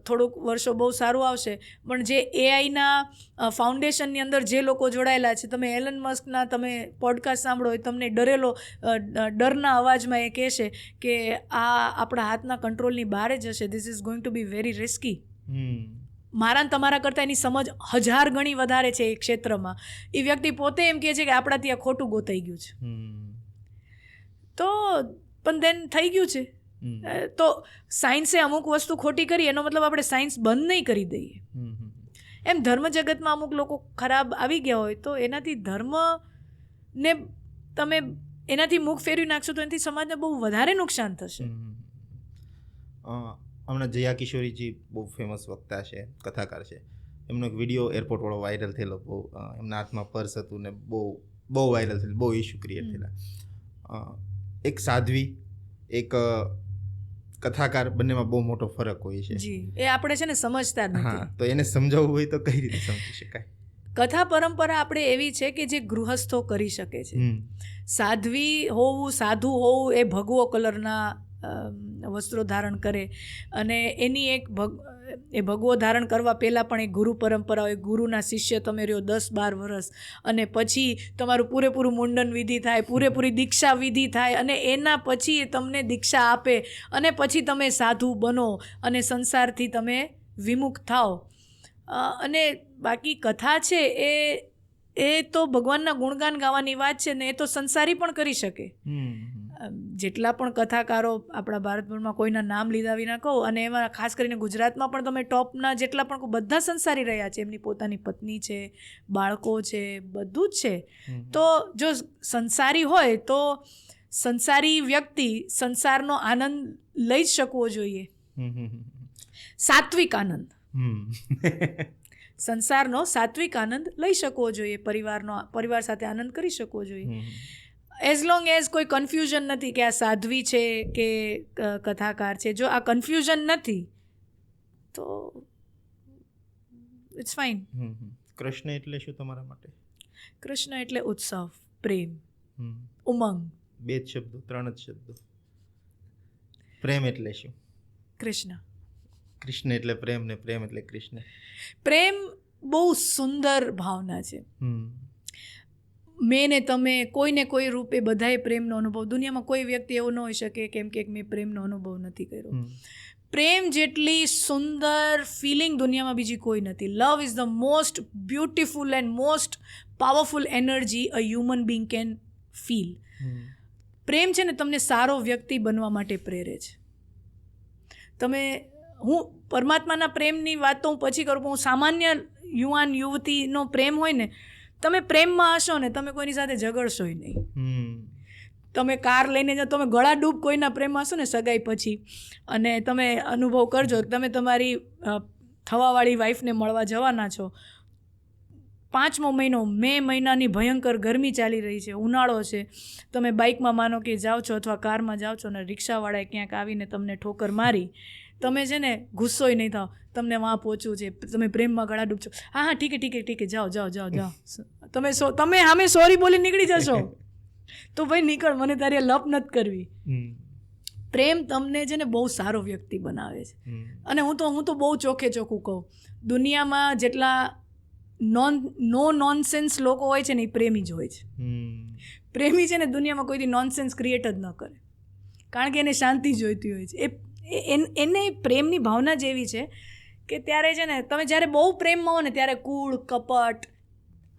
થોડુંક વર્ષો બહુ સારું આવશે, પણ જે એઆઈના ફાઉન્ડેશનની અંદર જે લોકો જોડાયેલા છે, તમે એલન મસ્કના તમે પોડકાસ્ટ સાંભળો હોય, તમને ડરના અવાજમાં એ કહેશે કે આ આપણા હાથના કંટ્રોલની બહાર જ હશે, this is going to be very risky. મારા તમારા કરતાં એની સમજ 1000 ગણી વધારે છે એ ક્ષેત્રમાં. એ વ્યક્તિ પોતે એમ કહે છે કે આપણા ત્યાં ખોટું ગોતાઈ ગયું છે. તો પણ દેન થઈ ગયું છે. તો સાયન્સે અમુક વસ્તુ ખોટી કરી, એનો મતલબ આપણે સાયન્સ બંધ નહીં કરી દઈએ. એમ ધર્મ જગતમાં અમુક લોકો ખરાબ આવી ગયા હોય, તો એનાથી ધર્મને તમે એનાથી મુખ ફેરવી નાખશો તો એનાથી સમાજને બહુ વધારે નુકસાન થશે. હમણાં જયા કિશોરીજી બહુ ફેમસ વક્તા છે, કથાકાર છે. એમનો એક વિડીયો એરપોર્ટવાળો વાયરલ થયેલો, બહુ એમના હાથમાં પર્સ હતું ને બહુ વાયરલ થયેલું, બહુ ઇસ્યુ ક્રિએટ થયેલા. એક સાધ્વી, એક કથાકાર, બંનેમાં બહુ મોટો ફરક હોય છે. જી, એ આપણે છે ને સમજતા નથી. હા, તો એને સમજાવવું હોય તો કઈ રીતે સમજી શકાય? કથા પરંપરા આપણે એવી છે કે જે ગૃહસ્થો કરી શકે છે. સાધ્વી હોવું, સાધુ હોવું એ ભગવો કલરના વસ્ત્રો ધારણ કરે અને એની એ ભગવો ધારણ કરવા પહેલાં પણ એક ગુરુ પરંપરા હોય. ગુરુના શિષ્ય તમે રહ્યો 10-12 વર્ષ અને પછી તમારું પૂરેપૂરું મુંડન વિધિ થાય, પૂરેપૂરી દીક્ષા વિધિ થાય અને એના પછી એ તમને દીક્ષા આપે અને પછી તમે સાધુ બનો અને સંસારથી તમે વિમુખ થાઓ. અને બાકી કથા છે એ તો ભગવાનના ગુણગાન ગાવાની વાત છે ને, એ તો સંસારી પણ કરી શકે. જેટલા પણ કથાકારો આપણા ભારતભરમાં કોઈના નામ લીધા વિના કહો, અને એમાં ખાસ કરીને ગુજરાતમાં પણ તમે ટોપના જેટલા પણ બધા સંસારી રહ્યા છે. એમની પોતાની પત્ની છે, બાળકો છે, બધું જ છે. તો જો સંસારી હોય તો સંસારી વ્યક્તિ સંસારનો આનંદ લઈ જ શકવો જોઈએ. સાત્વિક આનંદ, સંસારનો સાત્વિક આનંદ લઈ શકવો જોઈએ. પરિવાર સાથે આનંદ કરી શકવો જોઈએ. એઝ લોંગ એઝ કોઈ કન્ફ્યુઝન નથી કે આ સાધ્વી છે કે કથાકાર છે. જો આ કન્ફ્યુઝન નથી તો ઇટ્સ ફાઇન. કૃષ્ણ એટલે શું તમારા માટે? કૃષ્ણ એટલે ઉત્સવ, પ્રેમ, ઉમંગ. 2 જ શબ્દો, 3 જ શબ્દો. પ્રેમ એટલે શું? કૃષ્ણ. કૃષ્ણ એટલે પ્રેમ ને પ્રેમ એટલે કૃષ્ણ. પ્રેમ બહુ સુંદર ભાવના છે. મેં ને તમે કોઈને કોઈ રૂપે બધાએ પ્રેમનો અનુભવ, દુનિયામાં કોઈ વ્યક્તિ એવો ન હોઈ શકે કેમ કે મેં પ્રેમનો અનુભવ નથી કર્યો. પ્રેમ જેટલી સુંદર ફિલિંગ દુનિયામાં બીજી કોઈ નથી. Love is the most beautiful and most powerful energy a human being can feel. પ્રેમ છે ને તમને સારો વ્યક્તિ બનવા માટે પ્રેરે છે. હું પરમાત્માના પ્રેમની વાત તો હું પછી કરું, પણ હું સામાન્ય યુવાન યુવતીનો પ્રેમ હોય ને, તમે પ્રેમમાં હશો ને તમે કોઈની સાથે ઝઘડશો નહીં. તમે કાર લઈને જાઓ, તમે ગળા ડૂબ કોઈના પ્રેમમાં હશો ને સગાઈ પછી, અને તમે અનુભવ કરજો, તમે તમારી થવાવાળી વાઈફને મળવા જવાના છો. 5મો મહિનો, મે મહિનાની ભયંકર ગરમી ચાલી રહી છે, ઉનાળો છે. તમે બાઇકમાં માનો કે જાઓ છો અથવા કારમાં જાઓ છો ને રિક્ષાવાળાએ ક્યાંક આવીને તમને ઠોકર મારી, તમે છે ને ગુસ્સોય નહીં થાવ, તમને વहाँ પહોંચવું છે, તમે પ્રેમમાં ગળા ડૂબ છો. હા ઠીક છે, જાઓ. તમે સામે સોરી બોલી નીકળી જશો તો ભાઈ નીકળ, મને તારી લપ નથી કરવી. પ્રેમ તમને છે ને બહુ સારો વ્યક્તિ બનાવે છે. અને હું તો બહુ ચોખ્ખું કહું, દુનિયામાં જેટલા નો નોનસેન્સ લોકો હોય છે ને એ પ્રેમી જ હોય છે. પ્રેમી છે ને દુનિયામાં કોઈથી નોનસેન્સ ક્રિએટ જ ન કરે, કારણ કે એને શાંતિ જોઈતી હોય છે. એને પ્રેમની ભાવના જ એવી છે કે ત્યારે છે ને તમે જ્યારે બહુ પ્રેમમાં હો ને ત્યારે કૂળ, કપટ,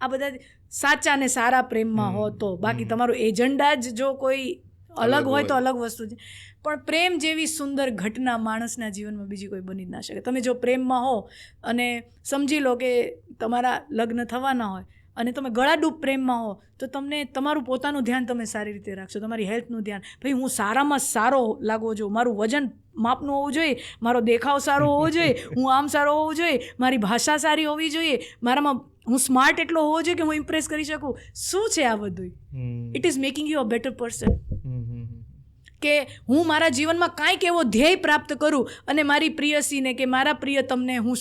આ બધા સાચા ને સારા પ્રેમમાં હો તો. બાકી તમારું એજન્ડા જ જો કોઈ અલગ હોય તો અલગ વસ્તુ છે. પણ પ્રેમ જેવી સુંદર ઘટના માણસના જીવનમાં બીજી કોઈ બની જ ના શકે. તમે જો પ્રેમમાં હો અને સમજી લો કે તમારા લગ્ન થવાના હોય અને તમે ગળાડૂબ પ્રેમમાં હો તો તમને તમારું પોતાનું ધ્યાન તમે સારી રીતે રાખશો, તમારી હેલ્થનું ધ્યાન. ભાઈ હું સારામાં સારો લાગવો જોઈએ, મારું વજન માપનું હોવું જોઈએ, મારો દેખાવ સારો હોવો જોઈએ, હું આમ સારો હોવો જોઈએ, મારી ભાષા સારી હોવી જોઈએ, મારામાં હું સ્માર્ટ એટલો હોવો જોઈએ કે હું ઇમ્પ્રેસ કરી શકું. શું છે આ બધું? It is making you a better person. કે હું મારા જીવનમાં કાંઈક એવો ધ્યેય પ્રાપ્ત કરું અને મારી પ્રિયસીને કે મારા પ્રિયતમને હું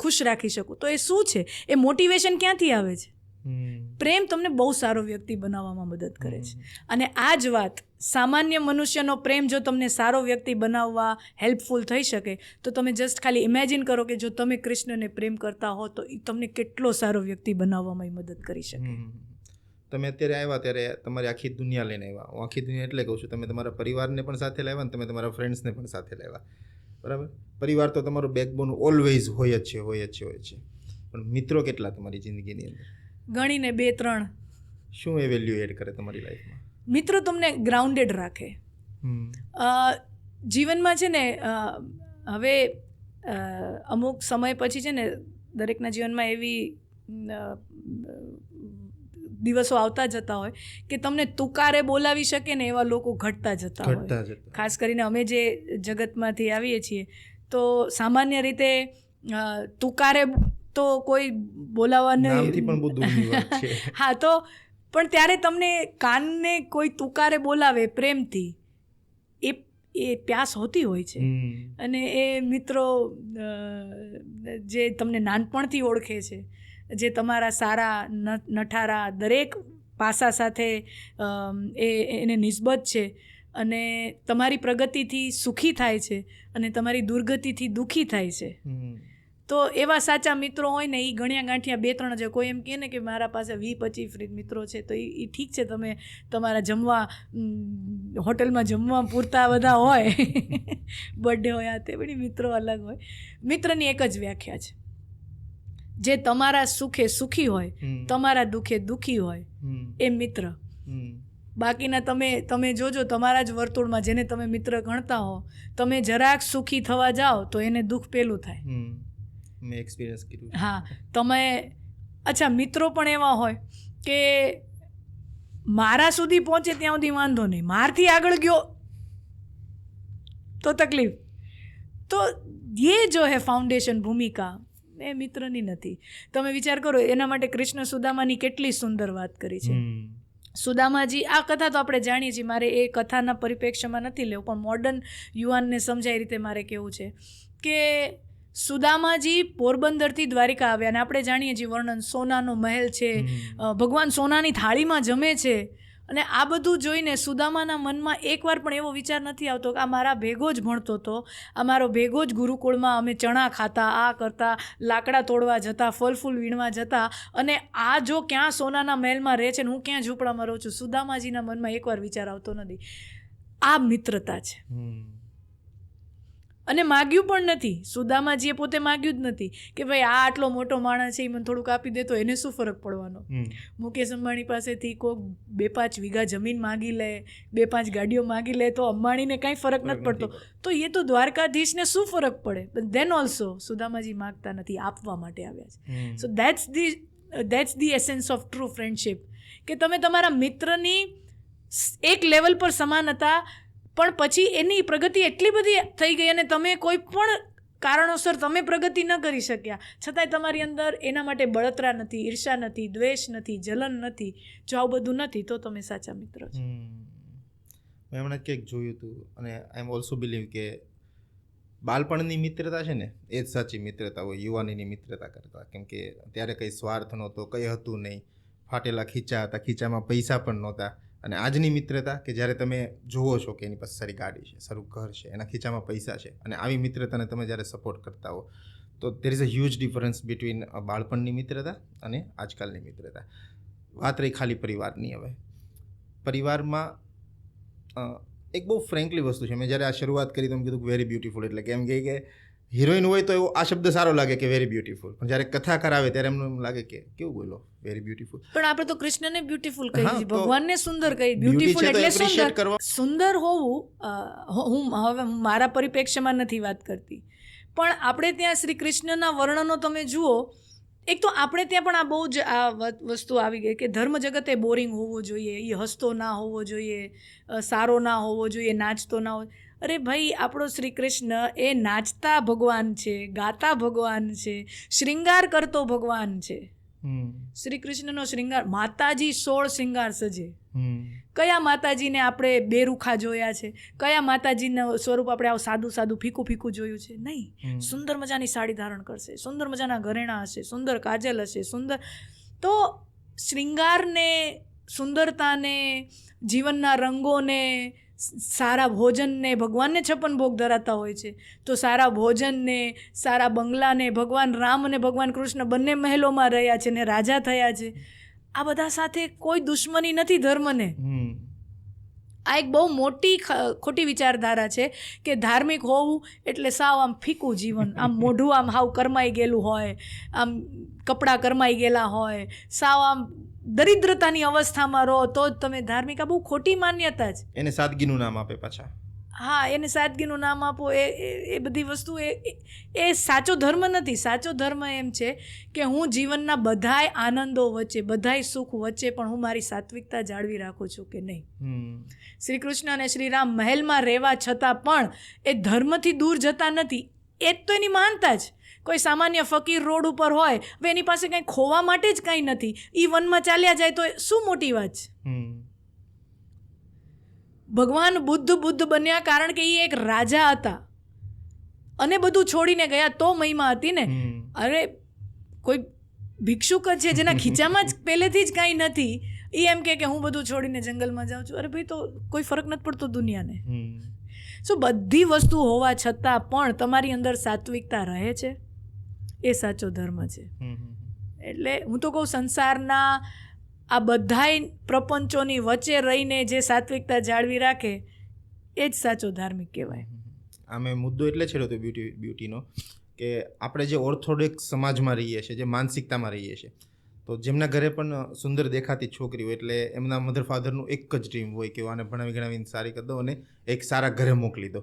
ખુશ રાખી શકું. તો એ શું છે? એ મોટિવેશન ક્યાંથી આવે છે? પ્રેમ તમને બહુ સારો વ્યક્તિ બનાવવામાં મદદ કરે છે. અને આ જ વાત, સામાન્ય મનુષ્યનો પ્રેમ જો તમને સારો વ્યક્તિ બનાવવા હેલ્પફુલ થઈ શકે તો તમે જસ્ટ ખાલી ઇમેજિન કરો કે જો તમે કૃષ્ણને પ્રેમ કરતા હો તો એ તમને કેટલો સારો વ્યક્તિ બનાવવામાં મદદ કરી શકે. તમે અત્યારે આવ્યા ત્યારે તમારી આખી દુનિયા લઈને આવ્યા. હું આખી દુનિયા એટલે કહું છું, તમે તમારા પરિવારને પણ સાથે લાવ્યા ને તમે તમારા ફ્રેન્ડ્સને પણ સાથે લાવ્યા, બરાબર? પરિવાર તો તમારું બેકબોન ઓલવેઝ હોય જ છે. પણ મિત્રો કેટલા તમારી જિંદગીની અંદર? ગણીને 2-3. શું એ વેલ્યુ એડ કરે તમારી લાઈફમાં? મિત્રો તમને ગ્રાઉન્ડેડ રાખે. જીવનમાં છે ને હવે અમુક સમય પછી છે ને દરેકના જીવનમાં એવી દિવસો આવતા જતા હોય કે તમને તુકારે બોલાવી શકે ને એવા લોકો ઘટતા જતા હોય. ખાસ કરીને અમે જે જગતમાંથી આવીએ છીએ તો સામાન્ય રીતે તુકારે તો કોઈ બોલાવવા નામથી પણ બહુ દૂરની વાત છે. હા, તો પણ ત્યારે તમને કાનને કોઈ તુકારે બોલાવે પ્રેમથી, એ પ્યાસ હોતી હોય છે. અને એ મિત્રો જે તમને નાનપણથી ઓળખે છે, જે તમારા સારા નઠારા દરેક પાસા સાથે એને નિસ્બત છે અને તમારી પ્રગતિથી સુખી થાય છે અને તમારી દુર્ગતિથી દુઃખી થાય છે. તો એવા સાચા મિત્રો હોય ને એ ગણ્યા ગાંઠિયા 2-3 છે. કોઈ એમ કહે ને કે મારા પાસે 20-25 મિત્રો છે તો એ ઠીક છે, તમે તમારા જમવા હોટલમાં જમવા પૂરતા બધા હોય બર્થડે હોય આ તે બધી મિત્રો અલગ હોય. મિત્રની એક જ વ્યાખ્યા છે, જે તમારા સુખે સુખી હોય, તમારા દુઃખે દુઃખી હોય એ મિત્ર. બાકીના તમે જોજો તમારા જ વર્તુળમાં જેને તમે મિત્ર ગણતા હો, તમે જરાક સુખી થવા જાઓ તો એને દુઃખ પેલું થાય. મેં એક્સપિરિયન્સ કર્યું. હા, તમે અચ્છા મિત્રો પણ એવા હોય કે મારા સુધી પહોંચે ત્યાં સુધી વાંધો નહીં, મારથી આગળ ગયો તો તકલીફ. તો ये जो है फाउंडेशन ભૂમિકા એ મિત્રની નથી. તમે વિચાર કરો, એના માટે કૃષ્ણ સુદામાની કેટલી સુંદર વાત કરી છે. સુદામાજી, આ કથા તો આપણે જાણીએ છીએ, મારે એ કથાના પરિપ્રેક્ષ્યમાં નથી લેવું, પણ મોડર્ન યુવાનને સમજાય રીતે મારે કહેવું છે કે સુદામાજી પોરબંદરથી દ્વારિકા આવ્યા અને આપણે જાણીએ છીએ વર્ણન, સોનાનો મહેલ છે, ભગવાન સોનાની થાળીમાં જમે છે. અને આ બધું જોઈને સુદામાના મનમાં એકવાર પણ એવો વિચાર નથી આવતો કે આ મારા ભેગો જ ભણતો હતો, આ મારો ભેગો જ ગુરુકુળમાં અમે ચણા ખાતા, આ કરતા, લાકડા તોડવા જતા, ફળ ફૂલ વીણવા જતા, અને આ જો ક્યાં સોનાના મહેલમાં રહે છે ને હું ક્યાં ઝૂંપડામાં રહું છું. સુદામાજીના મનમાં એકવાર વિચાર આવતો નથી. આ મિત્રતા છે. અને માગ્યું પણ નથી. સુદામાજીએ પોતે માગ્યું જ નથી કે ભાઈ આ આટલો મોટો માણસ છે એ મને થોડુંક આપી દે તો એને શું ફરક પડવાનો. મુકેશ અંબાણી પાસેથી કોઈક 2-5 વીઘા જમીન માગી લે, 2-5 ગાડીઓ માગી લે તો અંબાણીને કાંઈ ફરક નથી પડતો. તો એ તો દ્વારકાધીશને શું ફરક પડે? બટ ધેન ઓલ્સો સુદામાજી માગતા નથી, આપવા માટે આવ્યા છે. સો that's the essence of true friendship, કે તમે તમારા મિત્રની એક લેવલ પર સમાન હતા, પણ પછી એની પ્રગતિ એટલી બધી થઈ ગઈ અને તમે કોઈ પણ કારણોસર તમે પ્રગતિ ન કરી શક્યા, છતાંય તમારી અંદર એના માટે બળતરા નથી, ઈર્ષા નથી, દ્વેષ નથી, જલન નથી. જો આવું બધું નથી તો તમે સાચા મિત્ર છો. મેં હમણાં કંઈક જોયું હતું અને આઈ એમ ઓલ્સો બિલીવ કે બાળપણની મિત્રતા છે ને એ જ સાચી મિત્રતા હોય યુવાનીની મિત્રતા કરતાં. કેમ કે ત્યારે કંઈ સ્વાર્થ નહોતો, કંઈ હતું નહીં, ફાટેલા ખીચા હતા, ખીચામાં પૈસા પણ નહોતા. અને આજની મિત્રતા કે જ્યારે તમે જુઓ છો કે એની પાસે સારી ગાડી છે, સારું ઘર છે, એના ખીચામાં પૈસા છે, અને આવી મિત્રતાને તમે જ્યારે સપોર્ટ કરતા હો તો there is a huge difference between બાળપણની મિત્રતા અને આજકાલની મિત્રતા. વાત રહી ખાલી પરિવારની. હવે પરિવારમાં એક બહુ ફ્રેન્કલી વસ્તુ છે. મેં જ્યારે આ શરૂઆત કરી તો મેં કીધું વેરી બ્યુટીફુલ, એટલે કે એમ કે હિરોઈન હોય તો એવો આ શબ્દ સારો લાગે કે વેરી બ્યુટીફુલ, પણ જ્યારે કથાકાર આવે ત્યારે એમને એમ લાગે કે કેવું બોલો વેરી બ્યુટીફુલ. પણ આપણે તો કૃષ્ણને બ્યુટીફુલ કહીએ છીએ, ભગવાનને સુંદર કહીએ. બ્યુટીફુલ એટલે સુંદર. સુંદર હોવું, હું હવે મારા પરિપ્રેક્ષ્યમાં નથી વાત કરતી, પણ આપણે ત્યાં શ્રી કૃષ્ણના વર્ણનો તમે જુઓ, એક તો આપણે ત્યાં પણ આ બહુ જ આ વસ્તુ આવી ગઈ કે ધર્મ જગત એ બોરિંગ હોવો જોઈએ, એ હસતો ના હોવો જોઈએ, સારો ના હોવો જોઈએ, નાચતો ના હોવો. અરે ભાઈ, આપણો શ્રી કૃષ્ણ એ નાચતા ભગવાન છે, ગાતા ભગવાન છે, શ્રૃંગાર કરતો ભગવાન છે. શ્રી કૃષ્ણનો શ્રૃંગાર, માતાજી 16 શ્રૃંગાર સજે. કયા માતાજીને આપણે બેરુખા જોયા છે? કયા માતાજીનું સ્વરૂપ આપણે આવું સાદું સાદું ફીકું ફીકું જોયું છે? નહીં. સુંદર મજાની સાડી ધારણ કરશે, સુંદર મજાના ઘરેણાં હશે, સુંદર કાજલ હશે, સુંદર. તો શ્રૃંગારને, સુંદરતાને, જીવનના રંગોને, સારા ભોજનને, ભગવાનને 56 ભોગ ધરાતા હોય છે, તો સારા ભોજનને, સારા બંગલાને, ભગવાન રામ અને ભગવાન કૃષ્ણ બંને મહેલોમાં રહ્યા છે ને રાજા થયા છે. આ બધા સાથે કોઈ દુશ્મની નથી ધર્મને. આ એક બહુ મોટી ખોટી વિચારધારા છે કે ધાર્મિક હોવું એટલે સાવ આમ ફીકું જીવન, આમ મોઢું આમ હાવ કરમાઈ ગયેલું હોય, આમ કપડાં કરમાઈ ગયેલા હોય, સાવ આમ દરિદ્રતાની અવસ્થામાં રહો તો જ તમે ધાર્મિક. આ બહુ ખોટી માન્યતા છે. એને સાદગીનું નામ આપે પાછા. હા, એને સાદગીનું નામ આપો, એ બધી વસ્તુ એ સાચો ધર્મ નથી. સાચો ધર્મ એમ છે કે હું જીવનના બધાય આનંદો વચ્ચે, બધાય સુખ વચ્ચે પણ હું મારી સાત્વિકતા જાળવી રાખું છું કે નહીં. શ્રી કૃષ્ણ અને શ્રી રામ મહેલમાં રહેવા છતાં પણ એ ધર્મથી દૂર જતા નથી. એ જ તો એની મહાનતા જ. કોઈ સામાન્ય ફકીર રોડ ઉપર હોય, હવે એની પાસે કંઈ ખોવા માટે જ કંઈ નથી, એ વનમાં ચાલ્યા જાય તો શું મોટી વાત છે? ભગવાન બુદ્ધ બન્યા કારણ કે એ એક રાજા હતા અને બધું છોડીને ગયા તો મહિમા હતી ને. અરે કોઈ ભિક્ષુક જ છે, જેના ખીચામાં જ પહેલેથી જ કાંઈ નથી, એ એમ કે હું બધું છોડીને જંગલમાં જાઉં છું. અરે ભાઈ, તો કોઈ ફરક નથી પડતો દુનિયાને. સો બધી વસ્તુ હોવા છતાં પણ તમારી અંદર સાત્વિકતા રહે છે, એ સાચો ધર્મ છે. એટલે હું તો કહું, સંસારના આ બધાય પ્રપંચોની વચ્ચે રહીને જે સાત્વિકતા જાળવી રાખે એ જ સાચો ધાર્મિક કહેવાય. આમે મુદ્દો એટલે છેડો તો બ્યુટીનો કે આપણે જે ઓર્થોડોક્સ સમાજમાં રહીએ છીએ, જે માનસિકતામાં રહીએ છીએ, તો જેમના ઘરે પણ સુંદર દેખાતી છોકરી હોય એટલે એમના મધર ફાધરનું એક જ ડ્રીમ હોય કે આને ભણાવીને સારી કરી દો અને એક સારા ઘરે મોકલી દો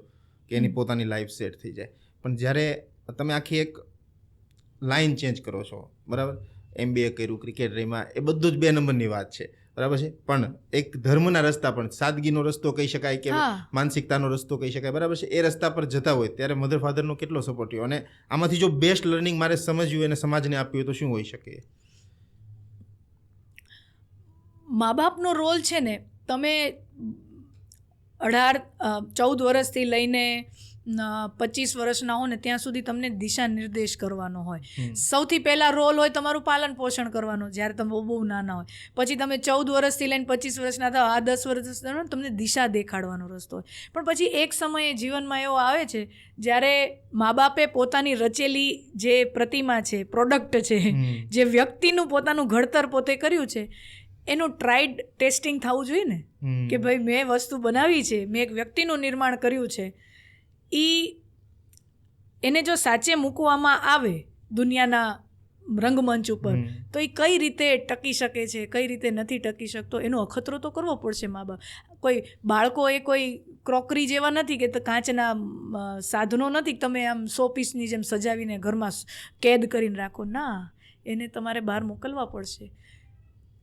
કે એની પોતાની લાઈફ સેટ થઈ જાય. પણ જ્યારે તમે આખી એક લાઈન ચેન્જ કરો છો, બરાબર, MBA કર્યું, ક્રિકેટ રમ્યા, એ બધું જ 2 નંબરની વાત છે, બરાબર છે. પણ એક ધર્મના રસ્તા પણ, સાદગીનો રસ્તો કહી શકાય કે માનસિકતાનો રસ્તો કહી શકાય, બરાબર છે, એ રસ્તા પર જતા હોય ત્યારે મધર ફાધરનો કેટલો સપોર્ટ હોય. અને આમાંથી જો બેસ્ટ લર્નિંગ મારે સમજ્યું અને સમાજને આપ્યું હોય તો શું હોઈ શકે? મા બાપનો રોલ છે ને, તમે 14 વર્ષથી લઈને 25 વર્ષના હો ને ત્યાં સુધી તમને દિશા નિર્દેશ કરવાનો હોય. સૌથી પહેલા રોલ હોય તમારું પાલન પોષણ કરવાનું, જ્યારે તમે બહુ નાના હોય. પછી તમે 14 વર્ષથી લઈને 25 વર્ષના થાવ, આ 10 વર્ષ તમને દિશા દેખાડવાનો રસ્તો હોય. પણ પછી એક સમયે જીવનમાં એવો આવે છે જ્યારે મા બાપે પોતાની રચેલી જે પ્રતિમા છે, પ્રોડક્ટ છે, જે વ્યક્તિનું પોતાનું ઘડતર પોતે કર્યું છે, એનું ટ્રાઇડ ટેસ્ટિંગ થવું જોઈએ ને, કે ભાઈ મેં વસ્તુ બનાવી છે, મેં એક વ્યક્તિનું નિર્માણ કર્યું છે, એને જો સાચે મૂકવામાં આવે દુનિયાના રંગમંચ ઉપર તો એ કઈ રીતે ટકી શકે છે, કઈ રીતે નથી ટકી શકતો, એનો અખતરો તો કરવો પડશે મા બાપ. કોઈ બાળકો એ કોઈ ક્રોકરી જેવા નથી કે કાચના સાધનો નથી, તમે આમ 100 પીસની જેમ સજાવીને ઘરમાં કેદ કરીને રાખો. ના, એને તમારે બહાર મોકલવા પડશે,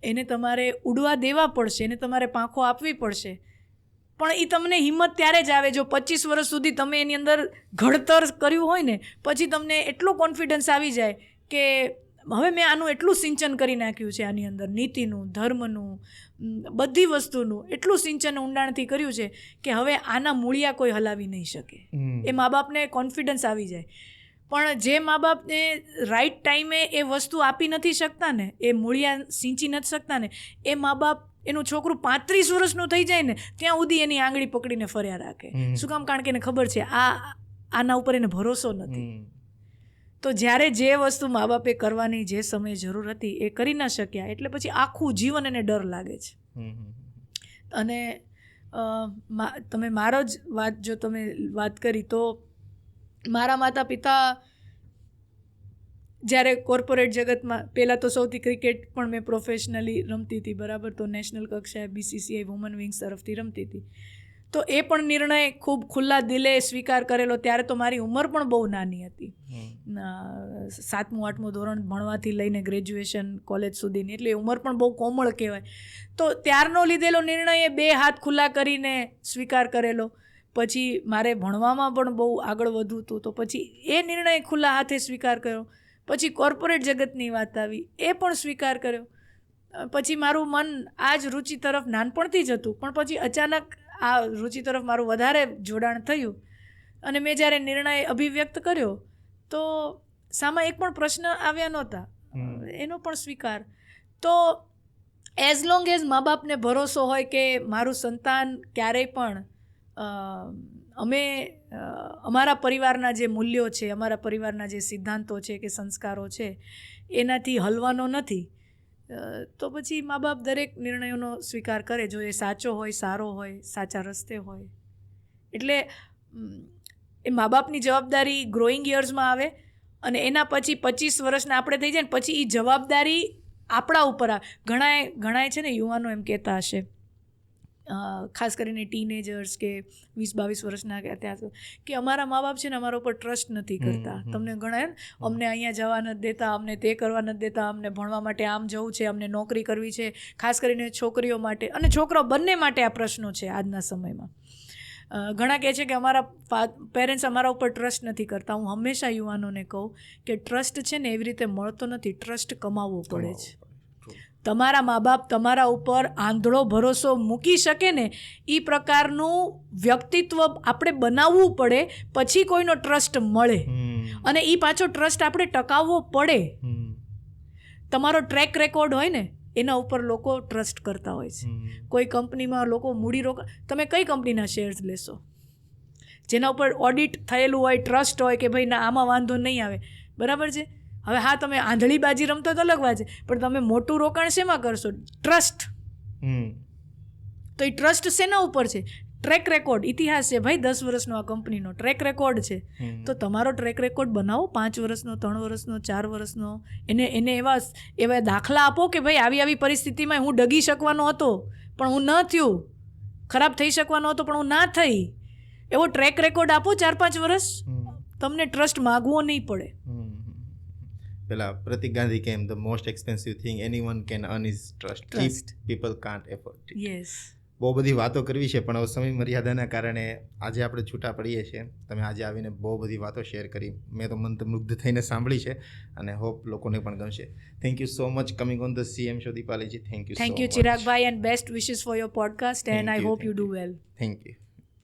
એને તમારે ઉડવા દેવા પડશે, એને તમારે પાંખો આપવી પડશે. પણ એ તમને હિંમત ત્યારે જ આવે જો 25 વર્ષ સુધી તમે એની અંદર ઘડતર કર્યું હોય ને, પછી તમને એટલો કોન્ફિડન્સ આવી જાય કે હવે મેં આનું એટલું સિંચન કરી નાખ્યું છે, આની અંદર નીતિનું, ધર્મનું, બધી વસ્તુનું એટલું સિંચન ઊંડાણથી કર્યું છે કે હવે આના મૂળિયા કોઈ હલાવી નહીં શકે. એ મા બાપને કોન્ફિડન્સ આવી જાય. પણ જે મા બાપને રાઈટ ટાઈમે એ વસ્તુ આપી નથી શકતા ને, એ મૂળિયા સિંચી નથી શકતા ને, એ મા બાપ એનું છોકરું 35 વર્ષનું થઈ જાય ને ત્યાં સુધી એની આંગળી પકડીને ફર્યા રાખે. શું કામ? કારણ કે એને ખબર છે આના ઉપર એને ભરોસો નથી. તો જ્યારે જે વસ્તુ મા બાપે કરવાની જે સમયે જરૂર હતી એ કરી ન શક્યા, એટલે પછી આખું જીવન એને ડર લાગે છે. અને તમે મારો જ વાત જો તમે વાત કરી તો મારા માતા પિતા જ્યારે કોર્પોરેટ જગતમાં, પહેલાં તો સૌથી ક્રિકેટ પણ મેં પ્રોફેશનલી રમતી હતી, બરાબર, તો નેશનલ કક્ષાએ BCCI વુમન વિંગ્સ તરફથી રમતી હતી. તો એ પણ નિર્ણય ખૂબ ખુલ્લા દિલે સ્વીકાર કરેલો. ત્યારે તો મારી ઉંમર પણ બહુ નાની હતી, 7મું 8મું ધોરણ ભણવાથી લઈને ગ્રેજ્યુએશન કોલેજ સુધીની, એટલે ઉંમર પણ બહુ કોમળ કહેવાય. તો ત્યારનો લીધેલો નિર્ણય એ 2 હાથ ખુલ્લા કરીને સ્વીકાર કરેલો. પછી મારે ભણવામાં પણ બહુ આગળ વધવું હતું, તો પછી એ નિર્ણય ખુલ્લા હાથે સ્વીકાર કર્યો. પછી કોર્પોરેટ જગતની વાત આવી, એ પણ સ્વીકાર કર્યો. પછી મારું મન આ જ રુચિ તરફ નાનપણથી જ હતું, પણ પછી અચાનક આ રુચિ તરફ મારું વધારે જોડાણ થયું અને મેં જ્યારે નિર્ણય અભિવ્યક્ત કર્યો તો સામે એક પણ પ્રશ્ન આવ્યા નહોતા, એનો પણ સ્વીકાર. તો એઝ લોંગ એઝ મા બાપને ભરોસો હોય કે મારું સંતાન ક્યારેય પણ અમારા પરિવારના જે મૂલ્યો છે, અમારા પરિવારના જે સિદ્ધાંતો છે કે સંસ્કારો છે એનાથી હલવાનો નથી, તો પછી મા બાપ દરેક નિર્ણયોનો સ્વીકાર કરે, જો એ સાચો હોય, સારો હોય, સાચા રસ્તે હોય. એટલે એ મા બાપની જવાબદારી ગ્રોઈંગ યર્સમાં આવે અને એના પછી 25 વર્ષના આપણે થઈ જાય ને પછી એ જવાબદારી આપણા ઉપર આવે. ઘણાએ છે ને યુવાનો એમ કહેતા હશે, ખાસ કરીને ટીનેજર્સ કે 20-22 વર્ષના કે ત્યાં, કે અમારા મા બાપ છે ને અમારા ઉપર ટ્રસ્ટ નથી કરતા. તમને ઘણા અમને અહીંયા જવા નથી દેતા, અમને તે કરવા નથી દેતા, અમને ભણવા માટે આમ જવું છે, અમને નોકરી કરવી છે, ખાસ કરીને છોકરીઓ માટે અને છોકરાઓ બંને માટે આ પ્રશ્નો છે આજના સમયમાં. ઘણા કહે છે કે અમારા પેરેન્ટ્સ અમારા ઉપર ટ્રસ્ટ નથી કરતા. હું હંમેશા યુવાનોને કહું કે ટ્રસ્ટ છે ને એવી રીતે મળતો નથી, ટ્રસ્ટ કમાવવો પડે છે. તમારા મા બાપ તમારા ઉપર આંધળો ભરોસો મૂકી શકે ને એ પ્રકારનું વ્યક્તિત્વ આપણે બનાવવું પડે, પછી કોઈનો ટ્રસ્ટ મળે અને એ પાછો ટ્રસ્ટ આપણે ટકાવવો પડે. તમારો ટ્રેક રેકોર્ડ હોય ને એના ઉપર લોકો ટ્રસ્ટ કરતા હોય છે. કોઈ કંપનીમાં લોકો મૂડીરોકાણ, તમે કઈ કંપનીના શેર્સ લેશો જેના ઉપર ઓડિટ થયેલું હોય, ટ્રસ્ટ હોય કે ભાઈ ના આમાં વાંધો નહીં આવે, બરાબર છે. હવે હા, તમે આંધળીબાજી રમતો તો અલગ વાત છે, પણ તમે મોટું રોકાણ શેમાં કરશો? ટ્રસ્ટ. તો એ ટ્રસ્ટ શેના ઉપર છે? ટ્રેક રેકોર્ડ, ઇતિહાસ છે ભાઈ. 10 વર્ષનો આ કંપનીનો ટ્રેક રેકોર્ડ છે. તો તમારો ટ્રેક રેકોર્ડ બનાવો, 5 વર્ષનો, 3 વર્ષનો, 4 વર્ષનો. એને એવા દાખલા આપો કે ભાઈ આવી પરિસ્થિતિમાં હું ડગી શકવાનો હતો પણ હું ન થયું, ખરાબ થઈ શકવાનો હતો પણ હું ના થઈ. એવો ટ્રેક રેકોર્ડ આપો 4-5 વર્ષ, તમને ટ્રસ્ટ માગવો નહીં પડે. પેલા પ્રતિક ગાંધી કેમ the most expensive thing anyone can earn is trust, people can't afford. Yes. બહુ બધી વાતો કરવી છે પણ હવે સમય મર્યાદાના કારણે આજે આપણે છૂટા પડીએ છીએ. તમે આજે આવીને બહુ બધી વાતો શેર કરી, મેં તો મંત્રમુગ્ધ થઈને સાંભળી છે અને હોપ લોકોને પણ ગમશે. Thank you so much coming on the CM show દીપાલીજી. થેન્ક યુ ચિરાગભાઈ, and best wishes for your podcast and I hope you do well. Thank you.